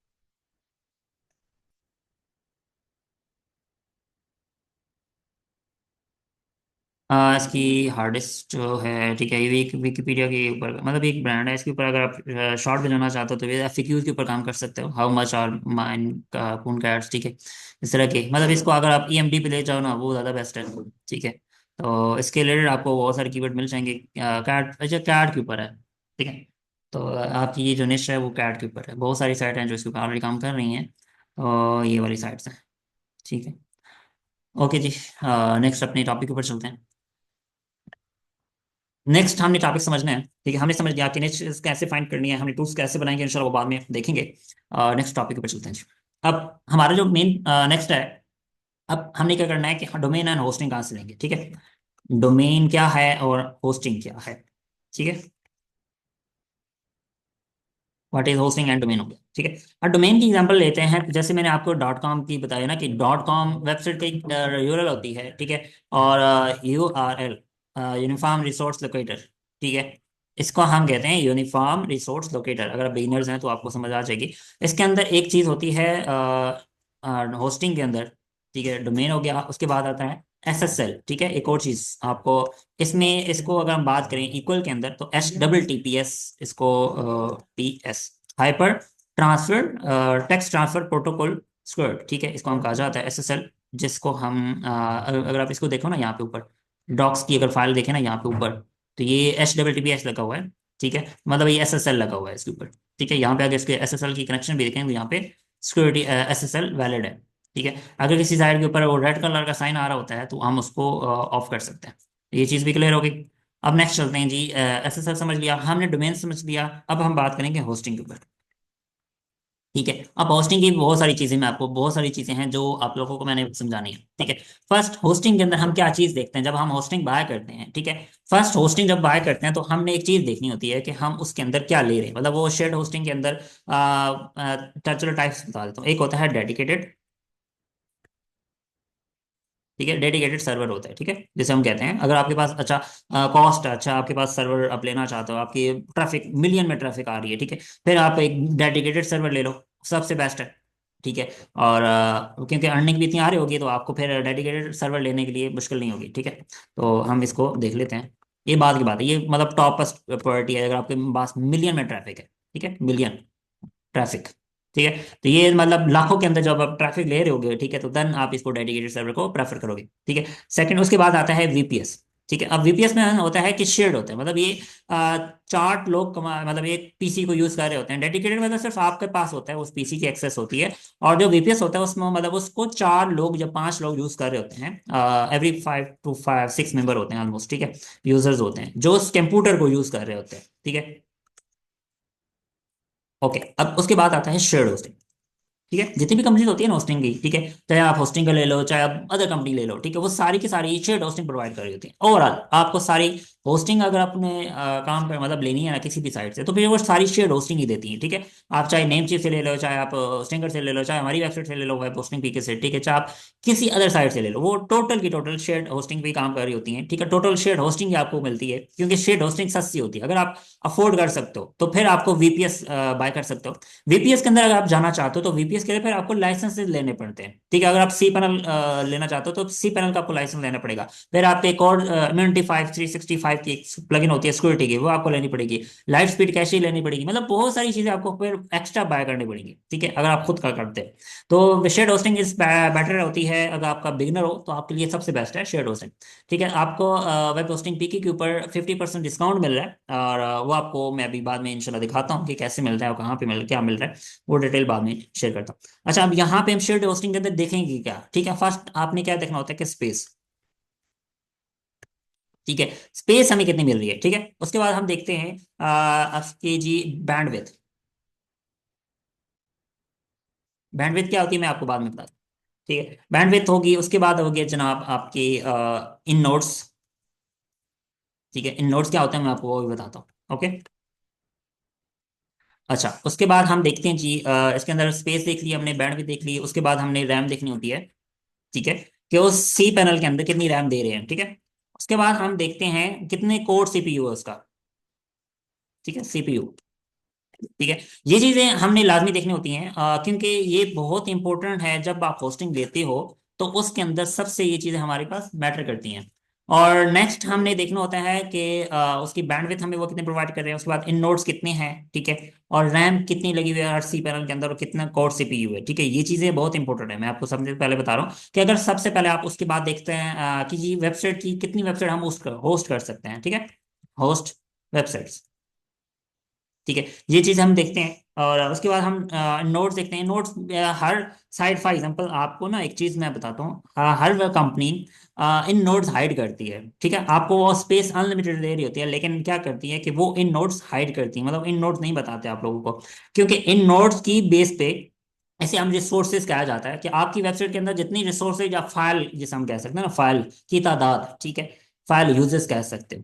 इसकी हार्डेस्ट जो है, ठीक है, ये भी एक विकिपीडिया के ऊपर, मतलब एक ब्रांड है, इसके ऊपर अगर आप शॉर्ट में जाना चाहते हो तो ये एफएक्यूज के ऊपर काम कर सकते हो। How much are Maine Coon cats, ठीक है, इस तरह के। मतलब इसको अगर आप ईएमडी पे ले जाओ ना, वो ज़्यादा बेस्ट है, ठीक है। तो इसके रिलेटेड आपको बहुत सारे कीवर्ड मिल जाएंगे। कैट, अच्छा कैट के ऊपर है, ठीक है। तो आपकी ये जो निश है वो कैट के ऊपर है। बहुत सारी साइट हैं जो इसके ऊपर ऑलरेडी काम कर रही हैं, और ये वाली साइट्स हैं, ठीक है। ओके जी, नेक्स्ट अपने टॉपिक के ऊपर चलते हैं। नेक्स्ट हमने टॉपिक समझना है, ठीक है। हमने समझ लिया कि निच कैसे फाइंड करनी है, हमने टूल्स कैसे बनाएंगे, इंशाल्लाह वो बाद में देखेंगे। नेक्स्ट टॉपिक पर चलते हैं जी। अब हमारा जो मेन नेक्स्ट है, अब हमने क्या करना है कि डोमेन एंड होस्टिंग कहाँ से लेंगे, ठीक है। डोमेन क्या है और होस्टिंग क्या है, ठीक है। What is hosting and domain हो गया, ठीक है। और डोमेन की एग्जांपल लेते हैं, जैसे मैंने आपको डॉट कॉम की बताया ना, कि डॉट कॉम वेबसाइट की यूआरएल होती है, ठीक है। और यूआरएल, यूनिफॉर्म रिसोर्स लोकेटर, ठीक है। इसको हम कहते हैं यूनिफॉर्म रिसोर्स लोकेटर। अगर आप बिगिनर्स हैं तो आपको समझ आ जाएगी। इसके अंदर एक चीज़ होती है होस्टिंग के अंदर, ठीक है, डोमेन हो गया, उसके बाद आता है एसएसएल, ठीक है। एक और चीज़ आपको इसमें, इसको अगर हम बात करें इक्वल के अंदर, तो HTTPS, इसको PS, hyper transfer text transfer protocol squared, ठीक है, इसको हम कहा जाता है SSL। जिसको हम अगर आप इसको देखो ना यहाँ पे ऊपर, डॉक्स की अगर फाइल देखें ना यहाँ पे ऊपर, तो ये HTTPS लगा हुआ है, ठीक है, मतलब ये SSL लगा हुआ है इसके ऊपर, ठीक है। यहाँ पे अगर इसके SSL की कनेक्शन भी देखें तो यहाँ पे सिक्योरिटी SSL वैलिड है, ठीक है। अगर किसी साइड के ऊपर वो रेड कलर का साइन आ रहा होता है तो हम उसको ऑफ कर सकते हैं। ये चीज़ भी क्लियर होगी। अब नेक्स्ट चलते हैं जी। SSL समझ लिया हमने, डोमेन समझ लिया, अब हम बात करेंगे होस्टिंग के ऊपर, ठीक है। अब होस्टिंग की बहुत सारी चीजें, मैं आपको बहुत सारी चीजें हैं जो आप लोगों को मैंने समझानी है, ठीक है। फर्स्ट, होस्टिंग के अंदर हम क्या चीज देखते हैं जब हम होस्टिंग बाय करते हैं, ठीक है। फर्स्ट, होस्टिंग जब बाय करते हैं तो हमने एक चीज देखनी होती है कि हम उसके अंदर क्या ले रहे हैं। मतलब वो शेयर्ड होस्टिंग के अंदर चलो टाइप्स बता देता हूँ। एक होता है डेडिकेटेड, ठीक है, डेडिकेटेड सर्वर होता है, ठीक है। जैसे हम कहते हैं अगर आपके पास अच्छा कॉस्ट, अच्छा आपके पास सर्वर आप लेना चाहते हो, आपकी ट्रैफिक मिलियन में ट्रैफिक आ रही है, ठीक है, फिर आप एक डेडिकेटेड सर्वर ले लो, सबसे बेस्ट है, ठीक है। और क्योंकि अर्निंग भी इतनी आ रही होगी तो आपको फिर डेडिकेटेड सर्वर लेने के लिए मुश्किल नहीं होगी, ठीक है। तो हम इसको देख लेते हैं। ये बात की बात है, ये मतलब टॉपेस्ट प्रायोरिटी है अगर आपके पास मिलियन में ट्रैफिक है, ठीक है, मिलियन ट्रैफिक, ठीक है। तो ये मतलब लाखों के अंदर जब आप ट्रैफिक ले रहे होगे, ठीक है, तो देन आप इसको डेडिकेटेड सर्वर को प्रेफर करोगे, ठीक है। सेकंड, उसके बाद आता है VPS, ठीक है। अब VPS में होता है कि शेयर्ड होता है, मतलब ये चार लोग मतलब एक पीसी को यूज कर रहे होते हैं। डेडिकेटेड मतलब सिर्फ आपके पास होता है, उस पीसी की एक्सेस होती है। और जो VPS होता है उसमें मतलब उसको चार लोग या पांच लोग यूज कर रहे होते हैं, एवरी 5 to 6 मेंबर होते हैं ऑलमोस्ट, ठीक है, यूजर्स होते हैं जो उस कंप्यूटर को यूज कर रहे होते हैं, ठीक है। ओके, अब उसके बाद आता है शेयर्ड होस्टिंग, ठीक है। जितनी भी कंपनीज होती है ना होस्टिंग की, ठीक है, चाहे आप होस्टिंग का ले लो, चाहे आप अदर कंपनी ले लो, ठीक है, वो सारी की सारी शेयर्ड होस्टिंग प्रोवाइड कर रही होती है। ओवरऑल आपको सारी होस्टिंग अगर अपने काम पर मतलब लेनी है ना किसी भी साइट से, तो फिर वो सारी शेयर्ड होस्टिंग ही देती है, ठीक है। आप चाहे नेम चीफ से ले लो, चाहे आप होस्टिंगर से ले लो, चाहे हमारी वेबसाइट से ले लो वेब होस्टिंग पीके से, ठीक है, चाहे आप किसी अदर साइट से ले लो, वो टोटल की टोटल शेयर्ड होस्टिंग पे काम कर रही होती है, ठीक है। टोटल शेयर्ड होस्टिंग ही आपको मिलती है, क्योंकि शेयर्ड होस्टिंग सस्ती होती है। अगर आप अफोर्ड कर सकते हो तो फिर आपको VPS बाय कर सकते हो। VPS के अंदर अगर आप जाना चाहते हो तो VPS के लिए फिर आपको लाइसेंसेस लेने पड़ते हैं, ठीक है। अगर आप सी पैनल लेना चाहते हो तो सी पैनल का आपको लाइसेंस लेना पड़ेगा। फिर आप एक और इम्यूनिटी 5 365 की प्लगइन होती है सिक्योरिटी की, वो आपको लेनी पड़ेगी। लाइट स्पीड कैशे लेनी पड़ेगी, मतलब बहुत सारी चीजें आपको फिर एक्स्ट्रा बाय करनी पड़ेगी, ठीक है, अगर आप खुद का करते हैं। तो शेयर्ड होस्टिंग इस बेटर होती है। अगर आपका बिगनर हो तो आपके लिए सबसे बेस्ट है शेयर्ड होस्टिंग, ठीक है। आपको वेब होस्टिंग पीके के ऊपर 50% डिस्काउंट मिल रहा है, और वो आपको मैं अभी बाद में इंशाल्लाह दिखाता हूँ कि कैसे मिल रहा है और कहाँ पे मिल क्या मिल रहा है। वो डिटेल बाद में शेयर करते हैं। करता हूँ। अच्छा, अब यहाँ पे हम शेयर्ड होस्टिंग के अंदर देखेंगे क्या, ठीक है। फर्स्ट आपने क्या देखना होता है कि स्पेस, ठीक है, स्पेस हमें कितनी मिल रही है, ठीक है। उसके बाद हम देखते हैं आपकी जी बैंडविड्थ। बैंडविड्थ क्या होती है मैं आपको बाद में बता दूँ, ठीक है। बैंडविड्थ होगी, उसके बाद होगी जनाब आपकी इन नोट्स, ठीक है। इन नोट्स क्या होते हैं मैं आपको वो भी बताता हूँ, ओके। अच्छा, उसके बाद हम देखते हैं जी इसके अंदर स्पेस देख ली हमने, बैंडविड्थ देख ली, उसके बाद हमने रैम देखनी होती है, ठीक है, कि उस सी पैनल के अंदर कितनी रैम दे रहे हैं, ठीक है। उसके बाद हम देखते हैं कितने कोर सीपीयू है उसका, ठीक है, सीपीयू, ठीक है। ये चीजें हमने लाजमी देखनी होती हैं क्योंकि ये बहुत इंपॉर्टेंट है जब आप होस्टिंग लेते हो, तो उसके अंदर सबसे ये चीजें हमारे पास मैटर करती हैं। और नेक्स्ट हमने देखना होता है कि उसकी बैंडविड्थ हमें वो कितने प्रोवाइड कर रहे हैं, उसके बाद इन नोड्स कितने हैं, ठीक है, और रैम कितनी लगी हुई है हर सी पैनल के अंदर, और कितना कोर सीपीयू है, ठीक है। ये चीजें बहुत इंपॉर्टेंट है, मैं आपको सबसे पहले बता रहा हूँ कि अगर सबसे पहले आप उसके बाद देखते हैं कि जी वेबसाइट की कितनी वेबसाइट हम होस्ट कर सकते हैं, ठीक है, होस्ट वेबसाइट्स, ठीक है। ये चीज हम देखते हैं, और उसके बाद हम नोट्स देखते हैं। Notes her site, for example आपको ना एक चीज मैं बताता हूँ, हर वह कंपनी इन नोट्स हाइड करती है, ठीक है। आपको वो स्पेस अनलिमिटेड दे रही होती है, लेकिन क्या करती है कि वो इन नोट्स हाइड करती है, मतलब इन नोट्स नहीं बताते आप लोगों को, क्योंकि इन नोट्स की बेस पे ऐसे हम रिसोर्सेज कहा जाता है कि आपकी वेबसाइट के अंदर जितनी रिसोर्सेज या फाइल, जिसे हम कह सकते हैं ना फाइल की तादाद, ठीक है, फाइल यूजेस कह सकते हो,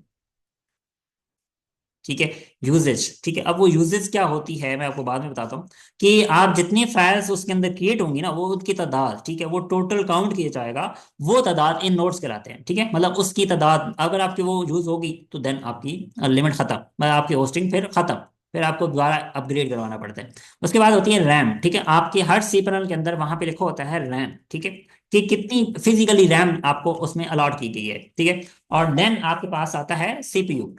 ठीक है, यूजेज, ठीक है। अब वो यूजेज क्या होती है मैं आपको बाद में बताता हूँ, कि आप जितनी फाइल्स उसके अंदर क्रिएट होंगी ना, वो उनकी तादाद, ठीक है, वो टोटल काउंट किया जाएगा, वो तादाद इन नोट्स कहलाते हैं, ठीक है। मतलब उसकी तादाद अगर आपकी वो यूज होगी तो देन आपकी लिमिट खत्म, मतलब आपकी होस्टिंग फिर खत्म, फिर आपको दोबारा अपग्रेड करवाना पड़ता है। उसके बाद होती है रैम, ठीक है। आपके हर सी पैनल के अंदर वहां पे लिखा होता है रैम, ठीक है, कि कितनी फिजिकली रैम आपको उसमें अलॉट की गई है, ठीक है। और देन आपके पास आता है सीपीयू,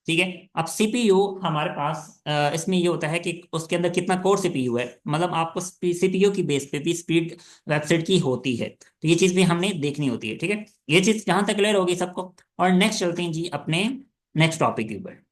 ठीक है। अब सीपीयू हमारे पास इसमें ये होता है कि उसके अंदर कितना कोर सीपीयू है, मतलब आपको सीपीयू की बेस पे भी स्पीड वेबसाइट की होती है, तो ये चीज भी हमने देखनी होती है, ठीक है। ये चीज जहां तक क्लियर होगी सबको, और नेक्स्ट चलते हैं जी अपने नेक्स्ट टॉपिक के ऊपर।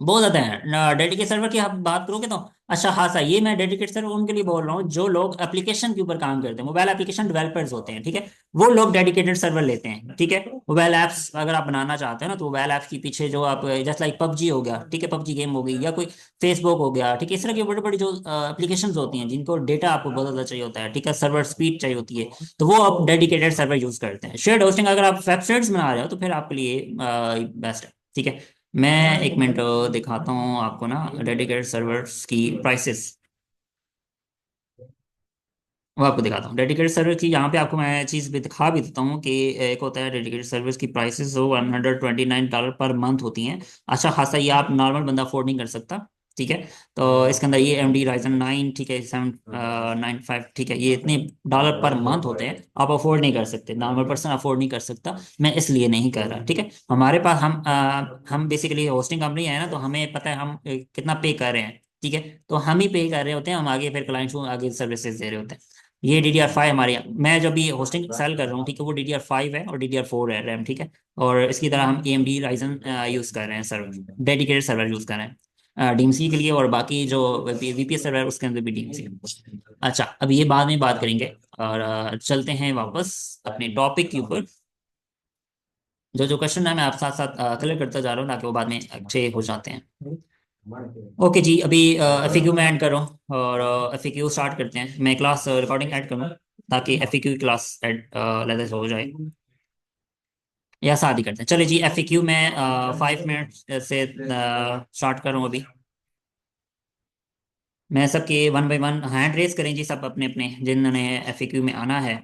बहुत ज्यादा है डेडिकेट सर्वर की आप बात करोगे तो अच्छा खासा, ये मैं डेडिकेट सर्वर उनके लिए बोल रहा हूँ जो लोग एप्लीकेशन के ऊपर काम करते हैं, मोबाइल एप्लीकेशन डेवलपर्स होते हैं, ठीक है, वो लोग डेडिकेटेड सर्वर लेते हैं, ठीक है। मोबाइल ऐप्स अगर आप बनाना चाहते हैं ना, तो मोबाइल ऐप्स के पीछे जो आप जैसे लाइक पबजी हो गया, ठीक है, पबजी गेम हो गई, या कोई फेसबुक हो गया, ठीक है, इस तरह की बड़ी बड़ी जो एप्लीकेशन होती हैं जिनको डेटा आपको बहुत ज्यादा चाहिए होता है, ठीक है, सर्वर स्पीड चाहिए होती है, तो वो आप डेडिकेटेड सर्वर यूज करते हैं। शेयर्ड होस्टिंग अगर आप वेबसाइट्स बना रहे हो तो फिर आपके लिए बेस्ट है, ठीक है। मैं एक मिनट दिखाता हूँ आपको ना डेडिकेटेड सर्वर्स की प्राइसेस, वो आपको दिखाता हूँ डेडिकेटेड सर्वर की। यहाँ पे आपको मैं चीज़ भी दिखा भी देता हूँ कि एक होता है डेडिकेटेड सर्वर्स की प्राइसेस, वो $129 पर मंथ होती हैं। अच्छा खासा ये आप नॉर्मल बंदा अफोर्ड नहीं कर सकता, ठीक है। तो इसके अंदर ये AMD Ryzen 9, ठीक है, 795, ठीक है, ये इतने डॉलर पर मंथ होते हैं, आप अफोर्ड नहीं कर सकते, नॉर्मल पर्सन अफोर्ड नहीं कर सकता, मैं इसलिए नहीं कर रहा, ठीक है। हमारे पास हम बेसिकली होस्टिंग कंपनी है ना, तो हमें पता है हम कितना पे कर रहे हैं, ठीक है, तो हम ही पे कर रहे होते हैं, हम आगे फिर क्लाइंट्स को आगे सर्विसेज दे रहे होते हैं। ये DDR5 हमारे यहाँ, मैं जब भी होस्टिंग सेल कर रहा हूँ, ठीक है, वो DDR5 है और DDR4 है रैम, ठीक है। और इसकी तरह हम AMD Ryzen यूज कर रहे हैं, सर्वर डेडिकेटेड सर्वर यूज कर रहे हैं DMC के लिए, और बाकी जो VPS सर्वर है उसके अंदर भी DMC है। अच्छा, अब ये बाद में बात करेंगे, और चलते हैं वापस अपने टॉपिक के ऊपर। जो जो क्वेश्चन है मैं आप साथ साथ क्लियर करता जा रहा हूँ ताकि वो बाद में अच्छे हो जाते हैं। ओके जी, अभी FAQ में ऐड कर रहा हूँ, और FAQ स्टार्ट करते हैं। मैं क्लास रिकॉर्डिंग ऐड करूँ ताकि FAQ की क्लास ऐड लेदर हो जाए, या साथ ही करते हैं। चलिए जी, FAQ में 5 मिनट से स्टार्ट कर रहा हूँ अभी। मैं सबके one by one hand raise करें जी, सब अपने अपने जिन्होंने FAQ में आना है।